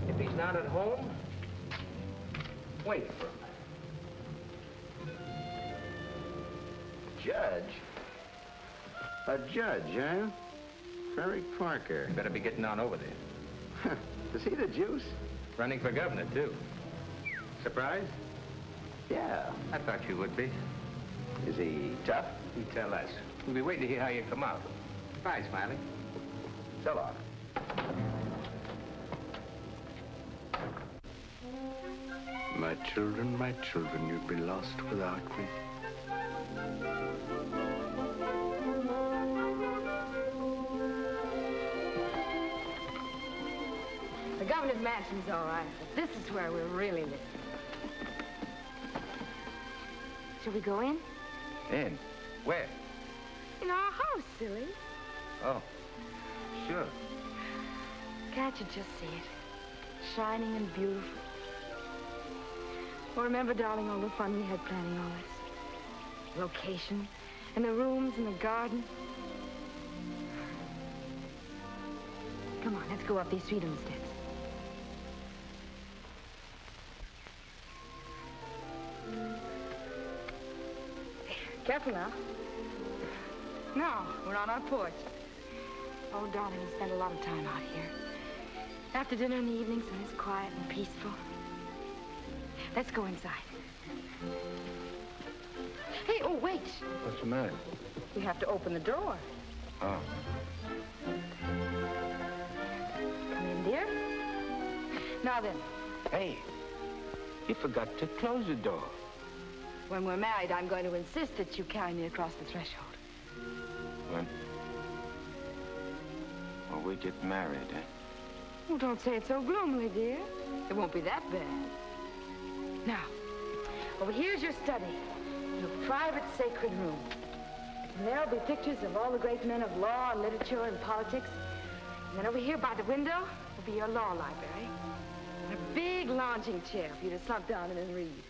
If he's not at home, wait for him. Judge? A judge, huh? Ferry Parker. You better be getting on over there. Is he the juice? Running for governor, too. Surprised? Yeah. I thought you would be. Is he tough? You tell us. We'll be waiting to hear how you come out. Bye, Smiley. So long. My children, you'd be lost without me. The governor's mansion's all right, but this is where we're really living. Shall we go in? In? Where? In our house, silly. Oh, sure. Can't you just see it? Shining and beautiful. Well, remember, darling, all the fun we had planning all this? Location, and the rooms, and the garden. Come on, let's go up these freedom steps. Careful now. Now, we're on our porch. Oh, darling, we spend a lot of time out here. After dinner in the evenings when it's quiet and peaceful. Let's go inside. Hey, oh, wait. What's the matter? We have to open the door. Oh. Come in, dear. Now then. Hey, you forgot to close the door. When we're married, I'm going to insist that you carry me across the threshold. When? Well, we get married, eh? Oh, don't say it so gloomily, dear. It won't be that bad. Now, over here's your study. Your private sacred room. And there'll be pictures of all the great men of law and literature and politics. And then over here by the window will be your law library. And a big lounging chair for you to slump down in and read.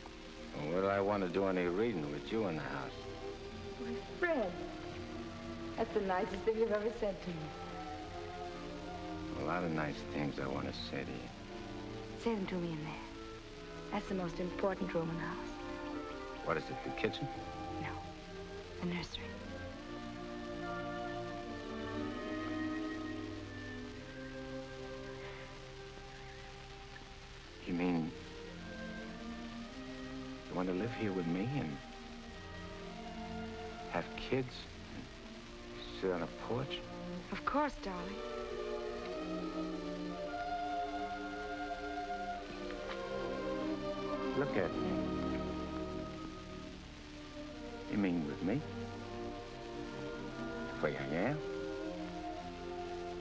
Well, would I want to do any reading with you in the house? My Fred, that's the nicest thing you've ever said to me. A lot of nice things I want to say to you. Say them to me in there. That's the most important room in the house. What is it, the kitchen? No, the nursery. You mean you want to live here with me and have kids and sit on a porch? Of course, darling. Look at me. You mean with me? The way I am?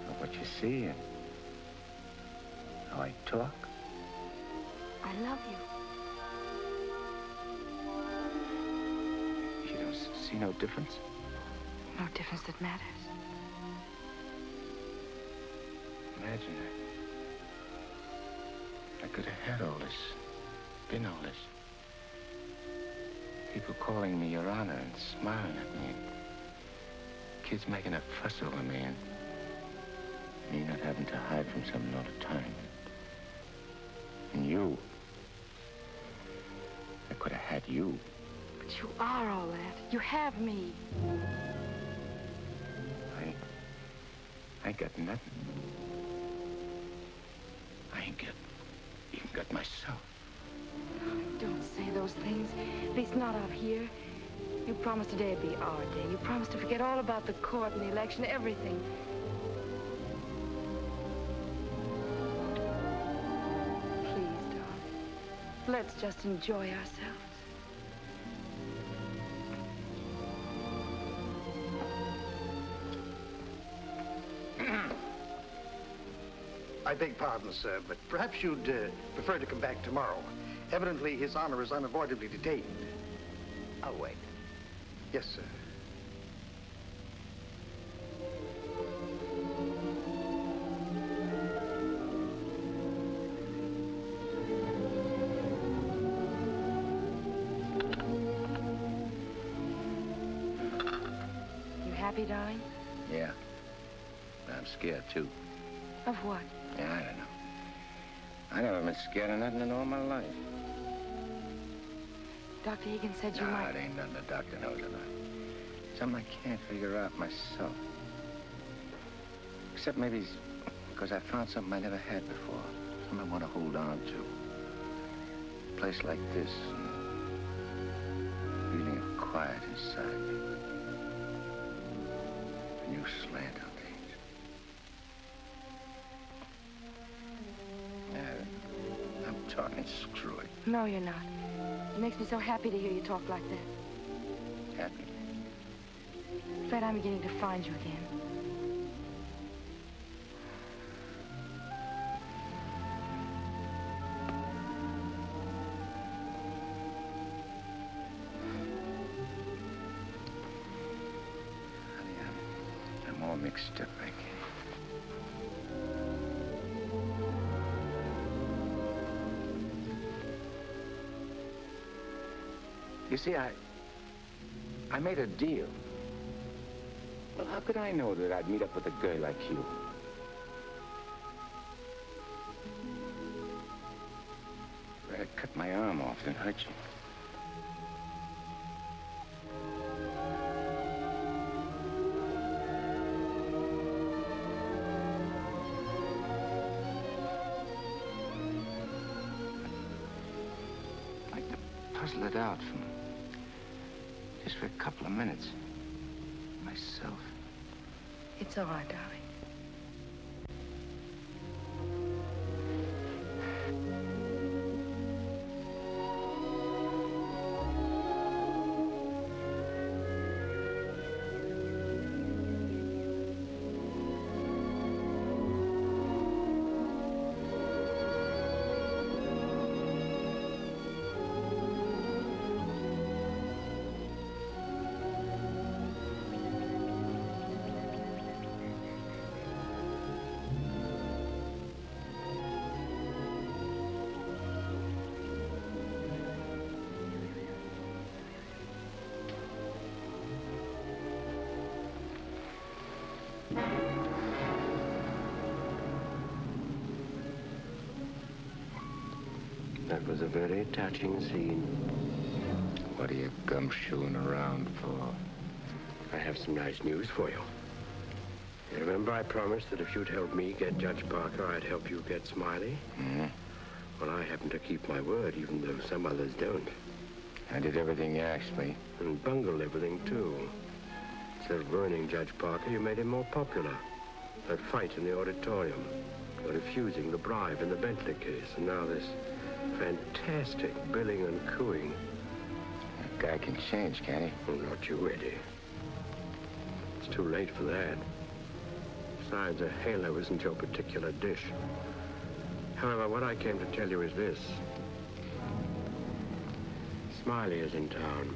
Or what you see and how I talk? I love you. You don't see no difference? No difference that matters. Imagine I could have had all this, been all this. People calling me Your Honor and smiling at me. Kids making a fuss over me and me not having to hide from something all the time. And you. I could have had you. But you are all that. You have me. I ain't got nothing. I ain't even got myself. Don't say those things. At least not out here. You promised today'd be our day. You promised to forget all about the court and the election, everything. Please, darling. Let's just enjoy ourselves. I beg pardon, sir, but perhaps you'd prefer to come back tomorrow. Evidently, His Honor is unavoidably detained. I'll wait. Yes, sir. You happy, darling? Yeah. But I'm scared, too. Of what? Yeah, I don't know. I never been scared of nothing in all my life. Dr. Egan said you might... it ain't nothing the doctor knows about. Something I can't figure out myself. Except maybe because I found something I never had before. Something I want to hold on to. A place like this. And feeling of quiet inside me. A new slant on things. I'm talking screwy. No, you're not. It makes me so happy to hear you talk like that. Happy? Fred, I'm beginning to find you again. Honey, I'm all mixed up, I guess. You see, I made a deal. Well, how could I know that I'd meet up with a girl like you? I'd cut my arm off and hurt you. I'd like to puzzle it out from just for a couple of minutes. Myself. It's all right, darling. That was a very touching scene. What are you gumshoeing around for? I have some nice news for you. You remember I promised that if you'd help me get Judge Parker, I'd help you get Smiley? Mm-hmm. Well, I happen to keep my word, even though some others don't. I did everything you asked me. And bungled everything, too. Instead of ruining Judge Parker, you made him more popular. That fight in the auditorium. You're refusing the bribe in the Bentley case. And now this fantastic billing and cooing. That guy can change, can't he? Oh, not you, Eddie. It's too late for that. Besides, a halo isn't your particular dish. However, what I came to tell you is this. Smiley is in town.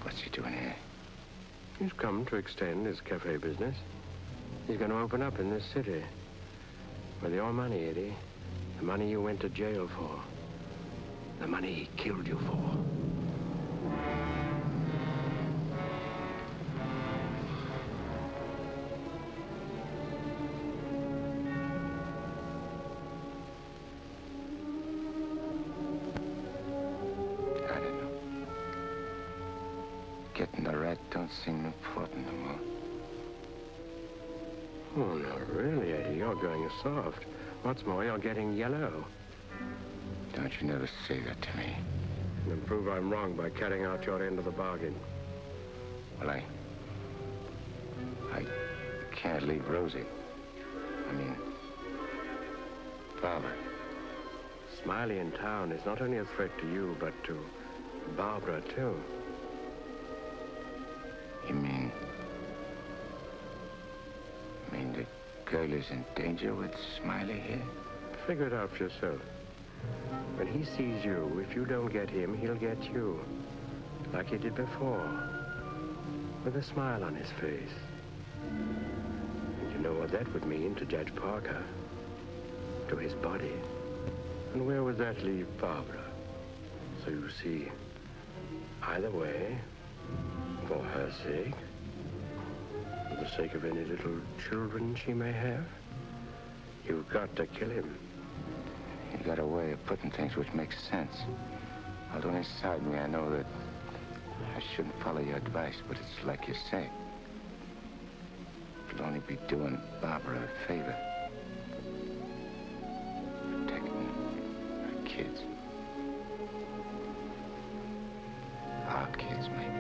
What's he doing here? He's come to extend his cafe business. He's going to open up in this city. With your money, Eddie. The money you went to jail for. The money he killed you for. I don't know. Getting the rat don't seem important no more. Oh, no, really, Eddie, you're going soft. What's more, you're getting yellow. Don't you never say that to me. And prove I'm wrong by carrying out your end of the bargain. Well, I can't leave Rosie. I mean, Barbara. Smiley in town is not only a threat to you, but to Barbara, too. You mean the girl is in danger with Smiley here? Figure it out for yourself. When he sees you, if you don't get him, he'll get you. Like he did before. With a smile on his face. And you know what that would mean to Judge Parker. To his body. And where would that leave Barbara? So you see, either way, for her sake, for the sake of any little children she may have, you've got to kill him. You got a way of putting things which makes sense. Although inside me I know that I shouldn't follow your advice, but it's like you say. It'll only be doing Barbara a favor. Protecting her kids. Our kids, maybe.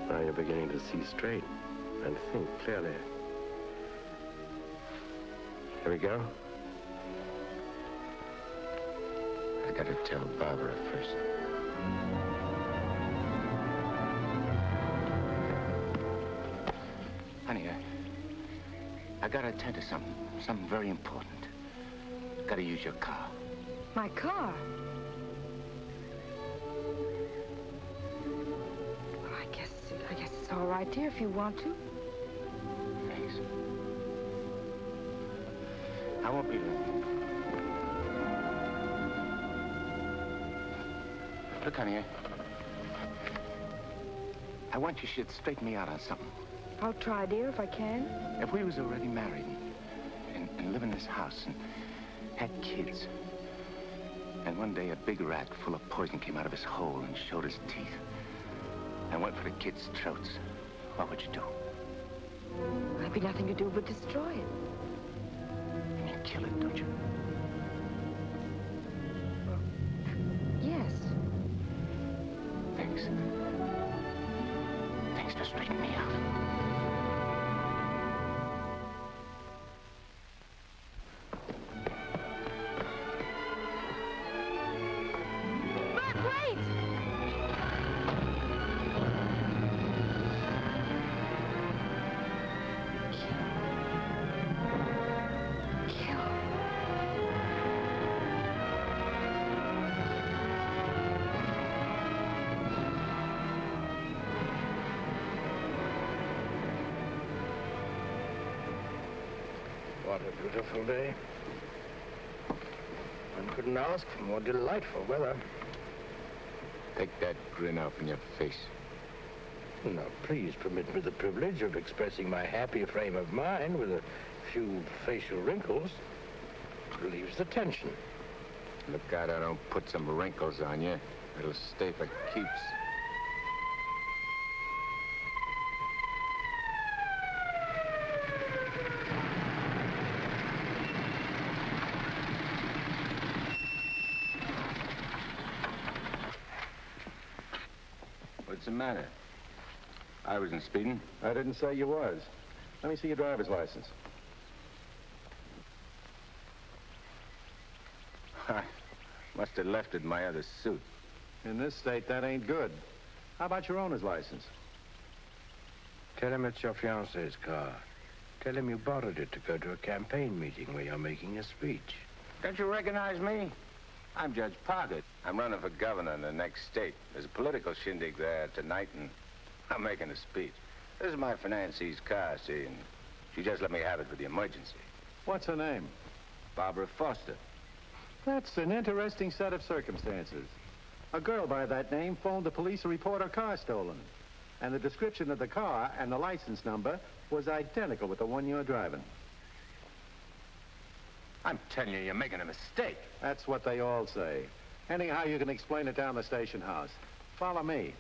Now you're beginning to see straight and think clearly. Here we go. I gotta tell Barbara first. Honey, I gotta attend to something very important. Gotta use your car. My car? Well, I guess it's all right, dear, if you want to. Thanks. I won't be long. Look, honey, I want you should straighten me out on something. I'll try, dear, if I can. If we was already married and live in this house and had kids, and one day a big rat full of poison came out of his hole and showed his teeth and went for the kids' throats, what would you do? There'd be nothing to do but destroy it. You mean kill it, don't you? Yes. Thanks. Thanks for straightening me out. What a beautiful day. One couldn't ask for more delightful weather. Take that grin off in your face. Now, please permit me the privilege of expressing my happy frame of mind with a few facial wrinkles. It relieves the tension. Look out I don't put some wrinkles on you. It'll stay for keeps. What's the matter? I wasn't speeding. I didn't say you was. Let me see your driver's license. I must have left it in my other suit. In this state, that ain't good. How about your owner's license? Tell him it's your fiancé's car. Tell him you borrowed it to go to a campaign meeting where you're making a speech. Don't you recognize me? I'm Judge Parker. I'm running for governor in the next state. There's a political shindig there tonight, and I'm making a speech. This is my financee's car, see, and she just let me have it for the emergency. What's her name? Barbara Foster. That's an interesting set of circumstances. A girl by that name phoned the police to report her car stolen. And the description of the car and the license number was identical with the one you're driving. I'm telling you, you're making a mistake. That's what they all say. Anyhow, you can explain it down the station house. Follow me.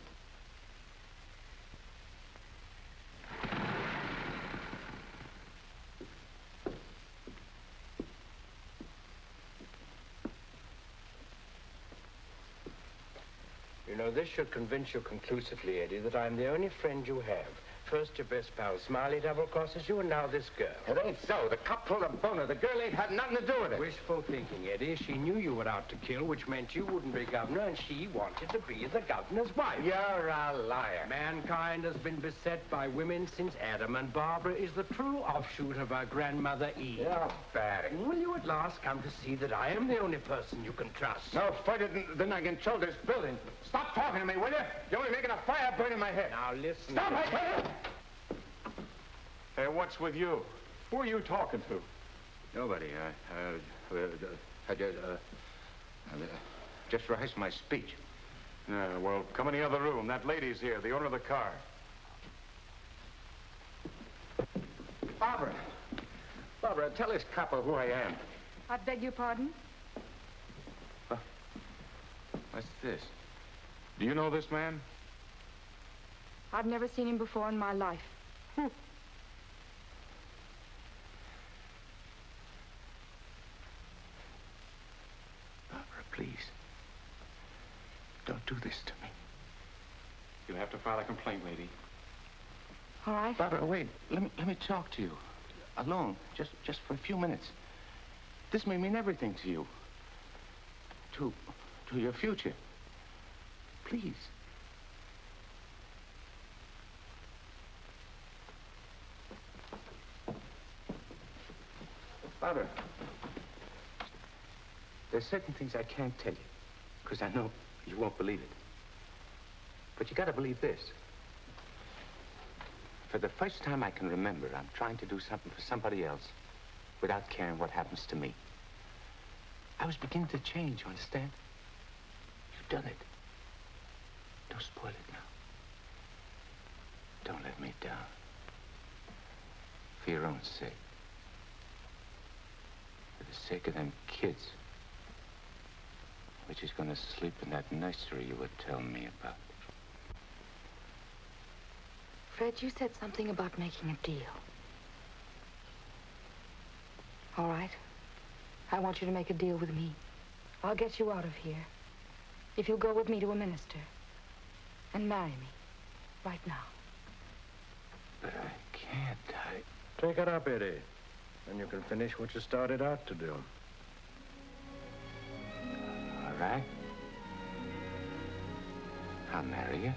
You know, this should convince you conclusively, Eddie, that I'm the only friend you have. First your best pal Smiley double-crosses you, and now this girl. It ain't so. The cop pulled a boner. The girl ain't had nothing to do with it. Wishful thinking, Eddie. She knew you were out to kill, which meant you wouldn't be governor, and she wanted to be the governor's wife. You're a liar. Mankind has been beset by women since Adam, and Barbara is the true offshoot of our grandmother Eve. You're bad. Will you at last come to see that I am the only person you can trust? No further than I control this building. Stop talking to me, will you? You're only making a fire burn in my head. Now, listen. Stop, I tell you! Hey, what's with you? Who are you talking to? Nobody. I just rehearsed my speech. Yeah, well, come in the other room. That lady's here, the owner of the car. Barbara. Barbara, tell this copper who I am. I beg your pardon? What's this? Do you know this man? I've never seen him before in my life. Barbara, please. Don't do this to me. You'll have to file a complaint, lady. All right. Barbara, wait. Let me talk to you. Alone. Just for a few minutes. This may mean everything to you. To your future. Please. Barbara, there's certain things I can't tell you, because I know you won't believe it. But you gotta believe this. For the first time I can remember, I'm trying to do something for somebody else without caring what happens to me. I was beginning to change, you understand? You've done it. Don't spoil it now. Don't let me down. For your own sake. For the sake of them kids. Which is gonna sleep in that nursery you were telling me about. Fred, you said something about making a deal. All right. I want you to make a deal with me. I'll get you out of here. If you'll go with me to a minister. And marry me. Right now. But I can't. Take it up, Eddie. And you can finish what you started out to do. All right. I'll marry you.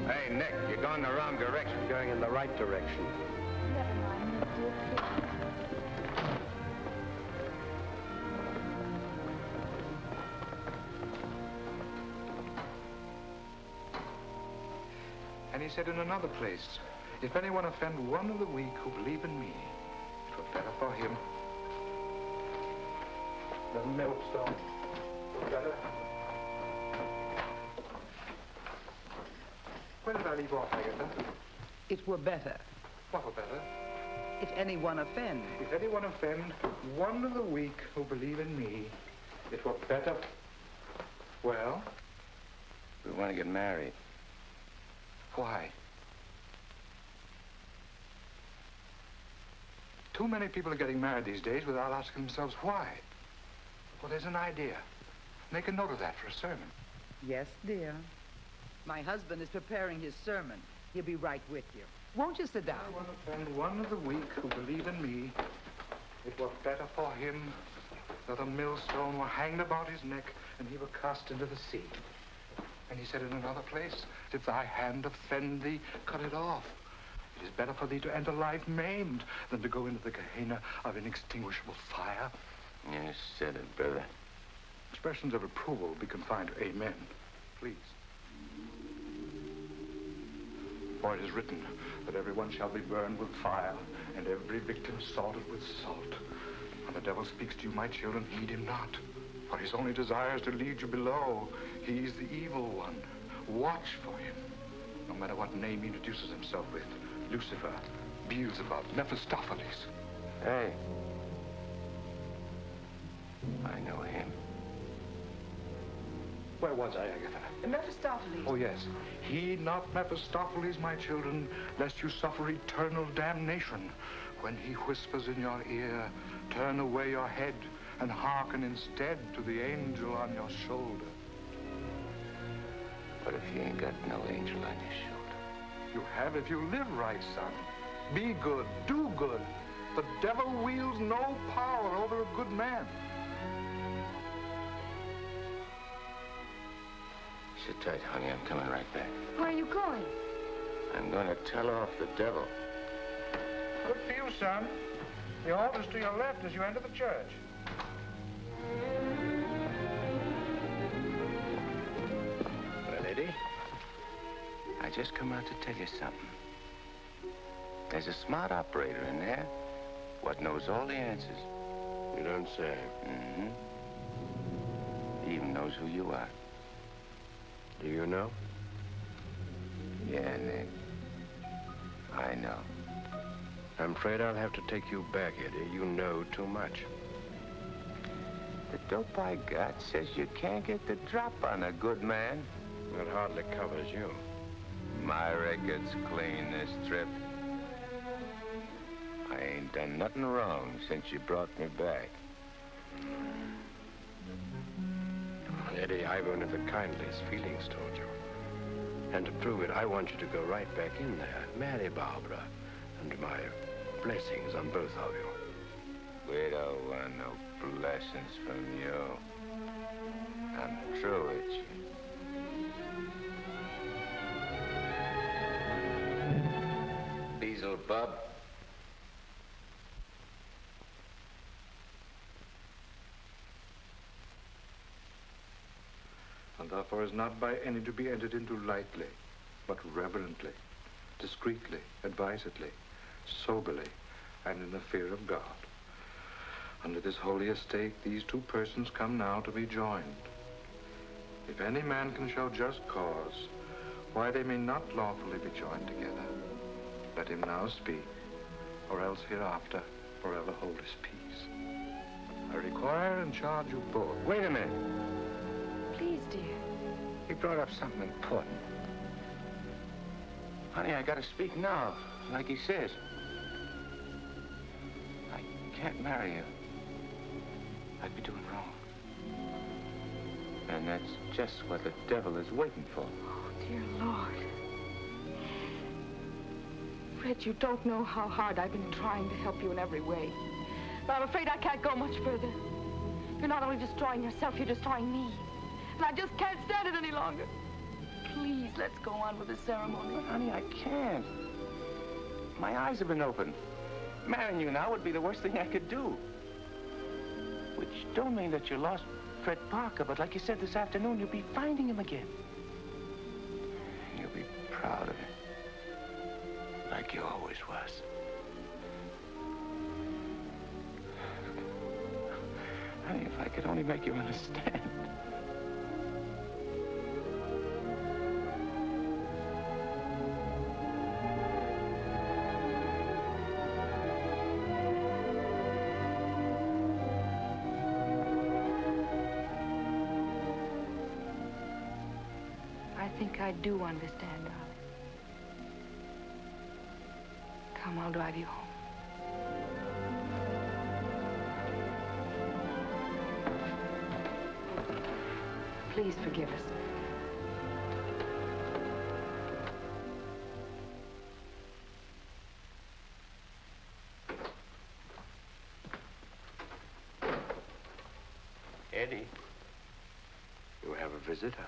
Hey, Nick, you're going the wrong direction. Going in the right direction. Never mind, dear. And he said in another place, if anyone offend one of the weak who believe in me, it were better for him. The millstone. Better. Where did I leave off, Agatha? It were better. What were better? If anyone offend. If anyone offend one of the weak who believe in me, it were better. Well? We want to get married. Why? Too many people are getting married these days without asking themselves why. Well, there's an idea. Make a note of that for a sermon. Yes, dear. My husband is preparing his sermon. He'll be right with you. Won't you sit down? I want to offend one of the weak who believe in me. It were better for him that a millstone were hanged about his neck and he were cast into the sea. And he said in another place, if thy hand offend thee, cut it off. It is better for thee to enter life maimed than to go into the Gehenna of inextinguishable fire. You said it, brother. Expressions of approval be confined to amen, please. For it is written that everyone shall be burned with fire, and every victim salted with salt. When the devil speaks to you, my children, heed him not. For his only desire is to lead you below. He is the evil one. Watch for him. No matter what name he introduces himself with. Lucifer, Beelzebub, Mephistopheles. Hey. I know him. Where was I, Agatha? Mephistopheles. Oh, yes. Heed not Mephistopheles, my children, lest you suffer eternal damnation. When he whispers in your ear, turn away your head and hearken instead to the angel on your shoulder. But if you ain't got no angel on your shoulder? You have if you live right, son. Be good, do good. The devil wields no power over a good man. Sit tight, honey. I'm coming right back. Where are you going? I'm going to tell off the devil. Good for you, son. The altar's to your left as you enter the church. Well, Eddie, I just come out to tell you something. There's a smart operator in there what knows all the answers. You don't say. Mm-hmm. He even knows who you are. Do you know? Yeah, Nick. I know. I'm afraid I'll have to take you back, Eddie. You know too much. The dope I got says you can't get the drop on a good man. That hardly covers you. My record's clean this trip. I ain't done nothing wrong since you brought me back. Eddie, I've only the kindliest feelings toward you. And to prove it, I want you to go right back in there, marry Barbara, and my blessings on both of you. We don't want no blessings from you. I'm through with you. Beelzebub. And therefore is not by any to be entered into lightly, but reverently, discreetly, advisedly, soberly, and in the fear of God. Under this holy estate, these two persons come now to be joined. If any man can show just cause why they may not lawfully be joined together, let him now speak, or else hereafter forever hold his peace. I require and charge you both. Wait a minute. Please, dear. He brought up something important. Honey, I gotta speak now, like he says. I can't marry you. I'd be doing wrong. And that's just what the devil is waiting for. Oh, dear Lord. Fred, you don't know how hard I've been trying to help you in every way. But I'm afraid I can't go much further. You're not only destroying yourself, you're destroying me. And I just can't stand it any longer. Please, let's go on with the ceremony. But, honey, I can't. My eyes have been opened. Marrying you now would be the worst thing I could do. Which don't mean that you lost Fred Parker, but like you said this afternoon, you'll be finding him again. You'll be proud of him. Like you always was. Honey, if I could only make you understand. I think I do understand, darling. Come, I'll drive you home. Please forgive us. Eddie. You have a visitor.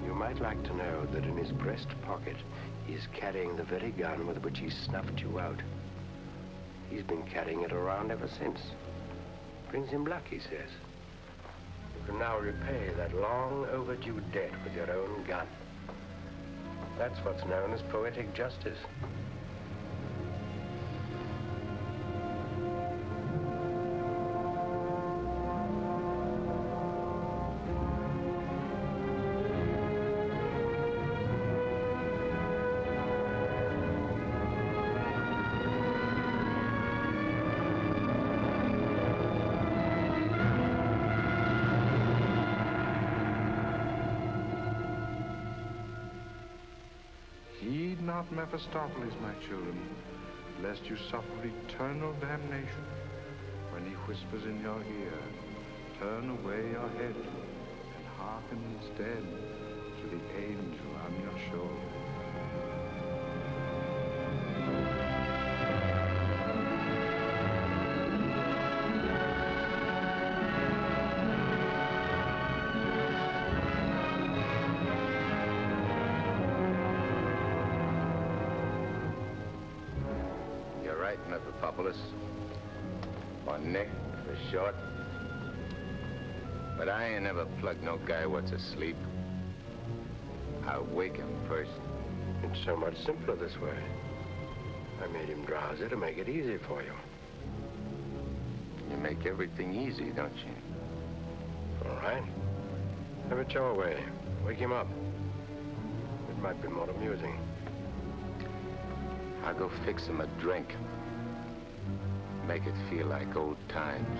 You might like to know that in his breast pocket, he is carrying the very gun with which he snuffed you out. He's been carrying it around ever since. Brings him luck, he says. You can now repay that long overdue debt with your own gun. That's what's known as poetic justice. Heed not Mephistopheles, my children, lest you suffer eternal damnation. When he whispers in your ear, turn away your head and hearken instead to the angel on your shoulder. You're right, Mephistopheles. Or Nick, for short. But I ain't never plugged no guy what's asleep. I wake him first. It's so much simpler this way. I made him drowsy to make it easy for you. You make everything easy, don't you? All right. Have it your way. Wake him up. It might be more amusing. I'll go fix him a drink. Make it feel like old times.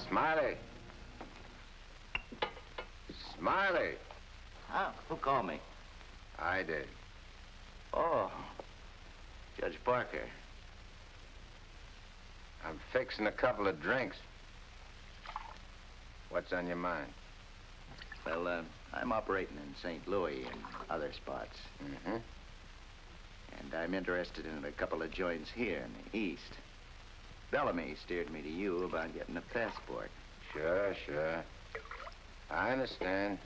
Smiley! Smiley! Huh? Who called me? I did. Oh, Judge Parker. I'm fixing a couple of drinks. What's on your mind? Well, I'm operating in St. Louis and other spots. Mm-hmm. And I'm interested in a couple of joints here in the East. Bellamy steered me to you about getting a passport. Sure. I understand.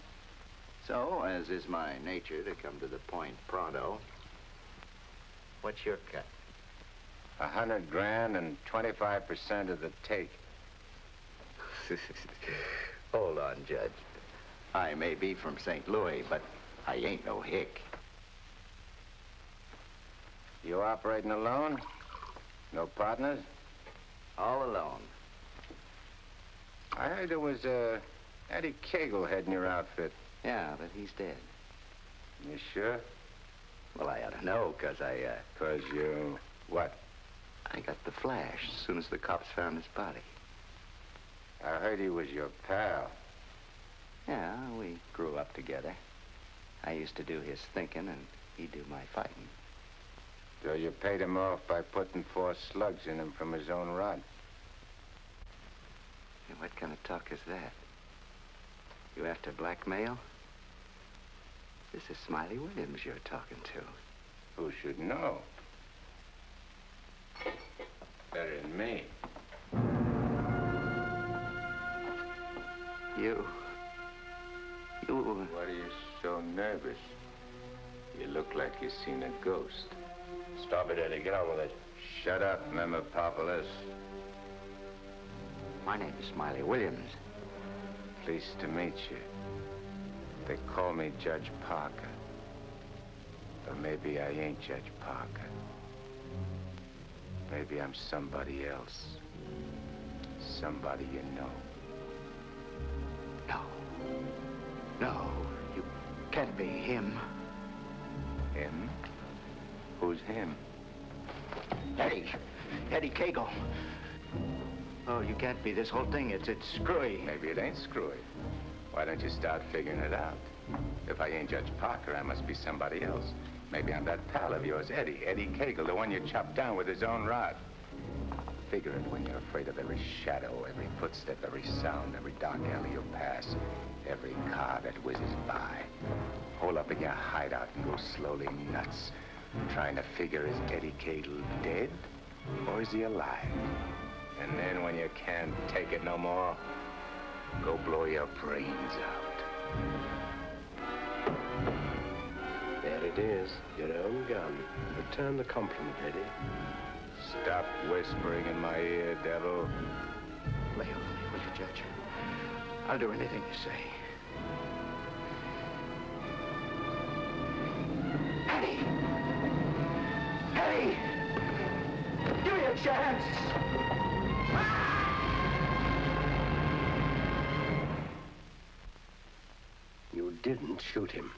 So, as is my nature to come to the point pronto, what's your cut? 100 grand and 25% of the take. Hold on, Judge. I may be from St. Louis, but I ain't no hick. You operating alone? No partners? All alone. I heard there was Eddie Cagle heading your outfit. Yeah, but he's dead. You sure? Well, I ought to know, because I, 'Cause you... what? I got the flash as soon as the cops found his body. I heard he was your pal. Yeah, we grew up together. I used to do his thinking, and he'd do my fighting. So you paid him off by putting 4 slugs in him from his own rod. Hey, what kind of talk is that? You after blackmail? This is Smiley Williams you're talking to. Who should know? Better than me. You... What are you so nervous? You look like you've seen a ghost. Stop it, Eddie. Get on with it. Shut up, Mephistopheles. My name is Smiley Williams. Pleased to meet you. They call me Judge Parker. But maybe I ain't Judge Parker. Maybe I'm somebody else. Somebody you know. No, you can't be him. Him? Who's him? Eddie Cagle. Oh, you can't be. This whole thing, it's screwy. Maybe it ain't screwy. Why don't you start figuring it out? If I ain't Judge Parker, I must be somebody else. Maybe I'm that pal of yours, Eddie Cagle, the one you chopped down with his own rod. Figure it when you're afraid of every shadow, every footstep, every sound, every dark alley you pass, every car that whizzes by. Hole up in your hideout and go slowly nuts, trying to figure, is Eddie Cagle dead or is he alive? And then when you can't take it no more, Go blow your brains out. There it is, your own gun. Return the compliment, Eddie. Stop whispering in my ear, devil. Lay off me, will you, Judge? I'll do anything you say. Eddie! Eddie! Give me a chance! You didn't shoot him.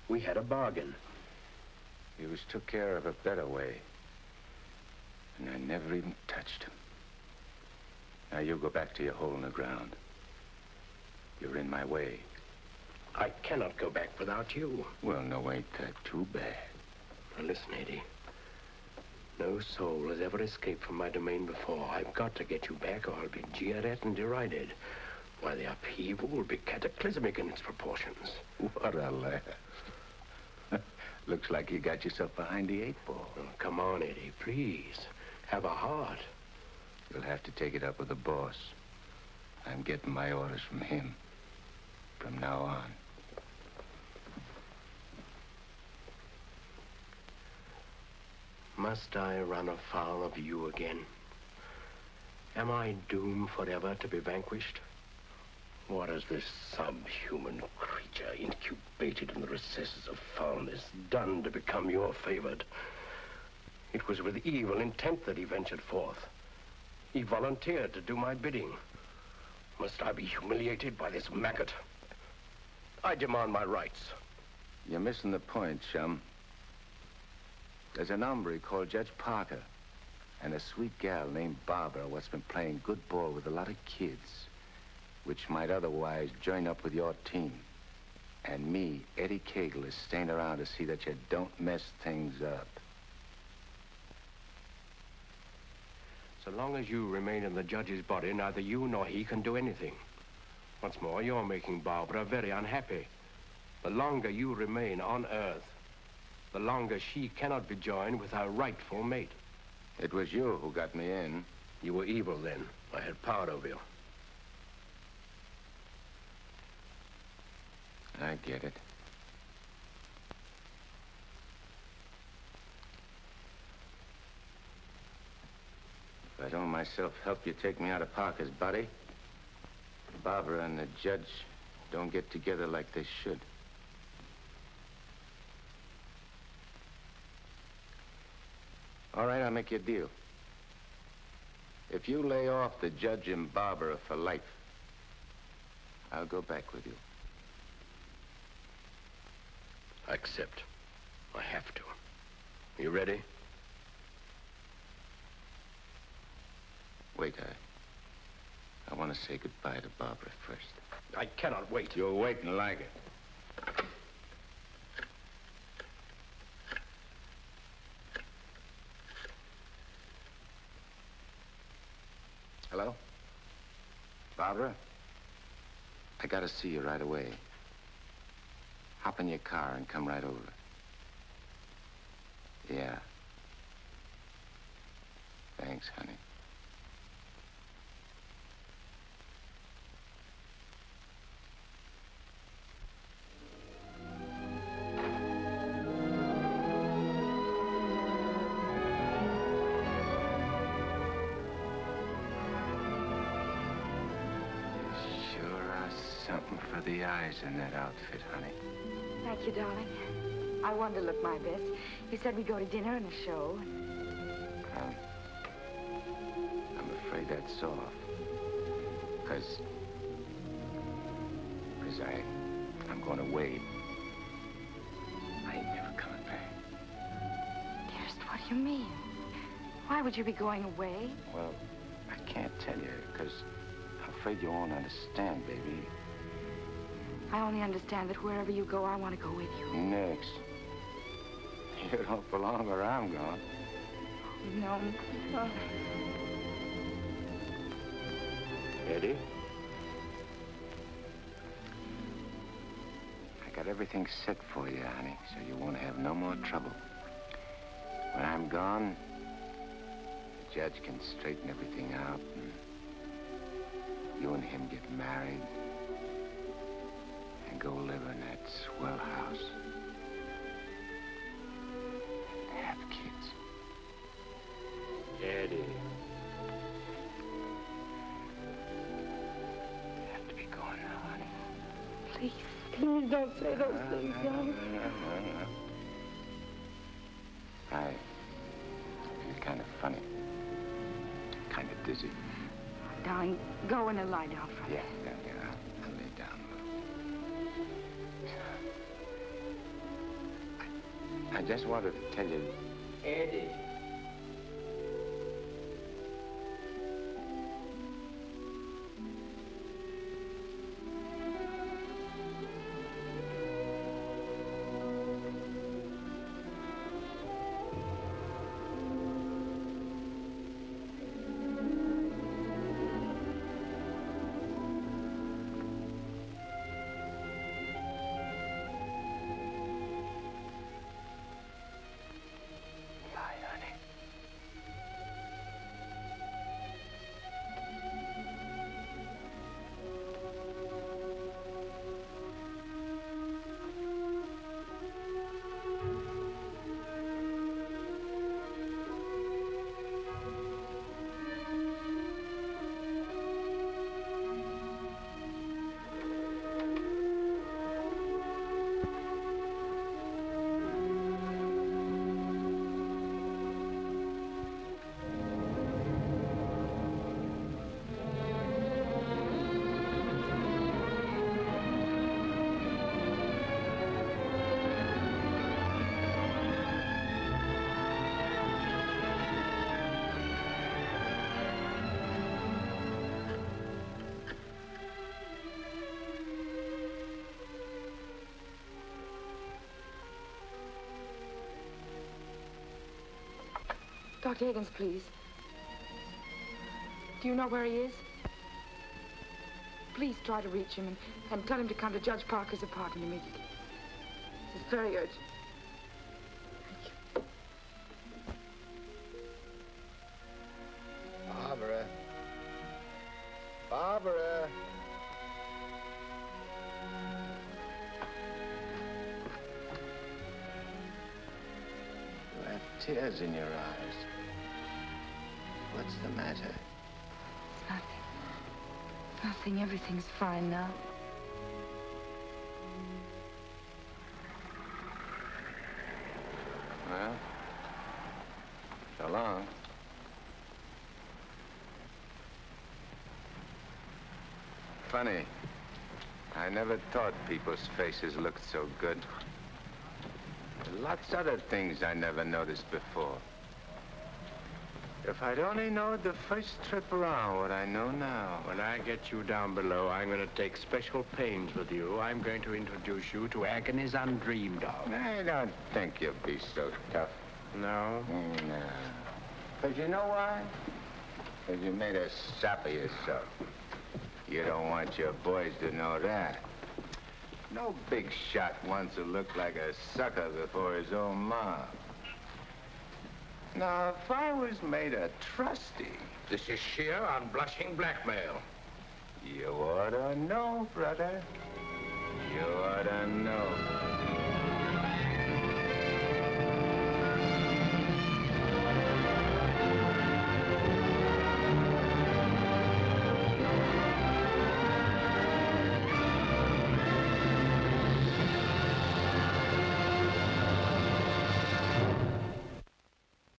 We had a bargain. He was took care of a better way. And I never even touched him. Now you go back to your hole in the ground. You're in my way. I cannot go back without you. Well, no, ain't that too bad. Now listen, Eddie. No soul has ever escaped from my domain before. I've got to get you back or I'll be jeered at and derided. Why, the upheaval will be cataclysmic in its proportions. What a laugh. Looks like you got yourself behind the 8 ball. Oh, come on, Eddie, please. Have a heart. You'll have to take it up with the boss. I'm getting my orders from him. From now on. Must I run afoul of you again? Am I doomed forever to be vanquished? What has this subhuman creature incubated in the recesses of foulness done to become your favored? It was with evil intent that he ventured forth. He volunteered to do my bidding. Must I be humiliated by this maggot? I demand my rights. You're missing the point, chum. There's an hombre called Judge Parker and a sweet gal named Barbara what's been playing good ball with a lot of kids, which might otherwise join up with your team. And me, Eddie Cagle, is staying around to see that you don't mess things up. So long as you remain in the judge's body, neither you nor he can do anything. Once more, you're making Barbara very unhappy. The longer you remain on Earth, the longer she cannot be joined with her rightful mate. It was you who got me in. You were evil then. I had power over you. I get it. If I don't myself help you take me out of Parker's body, Barbara and the judge don't get together like they should. All right, I'll make you a deal. If you lay off the judge and Barbara for life, I'll go back with you. I accept. I have to. You ready? Wait, I want to say goodbye to Barbara first. I cannot wait. You'll wait and like it. Hello? Barbara? I gotta see you right away. Hop in your car and come right over. Yeah. Thanks, honey. Something for the eyes in that outfit, honey. Thank you, darling. I wanted to look my best. You said we'd go to dinner and a show. I'm afraid that's off. Because I'm going away. I ain't never coming back. Dearest, what do you mean? Why would you be going away? Well, I can't tell you, because I'm afraid you won't understand, baby. I only understand that wherever you go, I want to go with you. Next. You don't belong where I'm going. No. Oh. Eddie? I got everything set for you, honey, so you won't have no more trouble. When I'm gone, the judge can straighten everything out and You and him get married and go live in that swell house. And have kids. Eddie. You have to be going now, honey. Please, please don't say those things, darling. I feel kind of funny. Kind of dizzy. Darling, go in and lie down for a minute. Yeah. I'll lay down a little. I just wanted to tell you... Eddie. Dr. Higgins, please. Do you know where he is? Please try to reach him and tell him to come to Judge Parker's apartment immediately. This is very urgent. Barbara. Barbara. You have tears in your eyes. What's the matter? Nothing. Everything's fine now. Well, so long. Funny. I never thought people's faces looked so good. Lots other things I never noticed before. If I'd only known the first trip around what I know now. When I get you down below, I'm going to take special pains with you. I'm going to introduce you to agonies undreamed of. I don't think you'll be so tough. No? No. Because you know why? Because you made a sap of yourself. You don't want your boys to know that. No big shot wants to look like a sucker before his own mom. Now, if I was made a trustee... This is sheer unblushing blackmail. You ought to know, brother.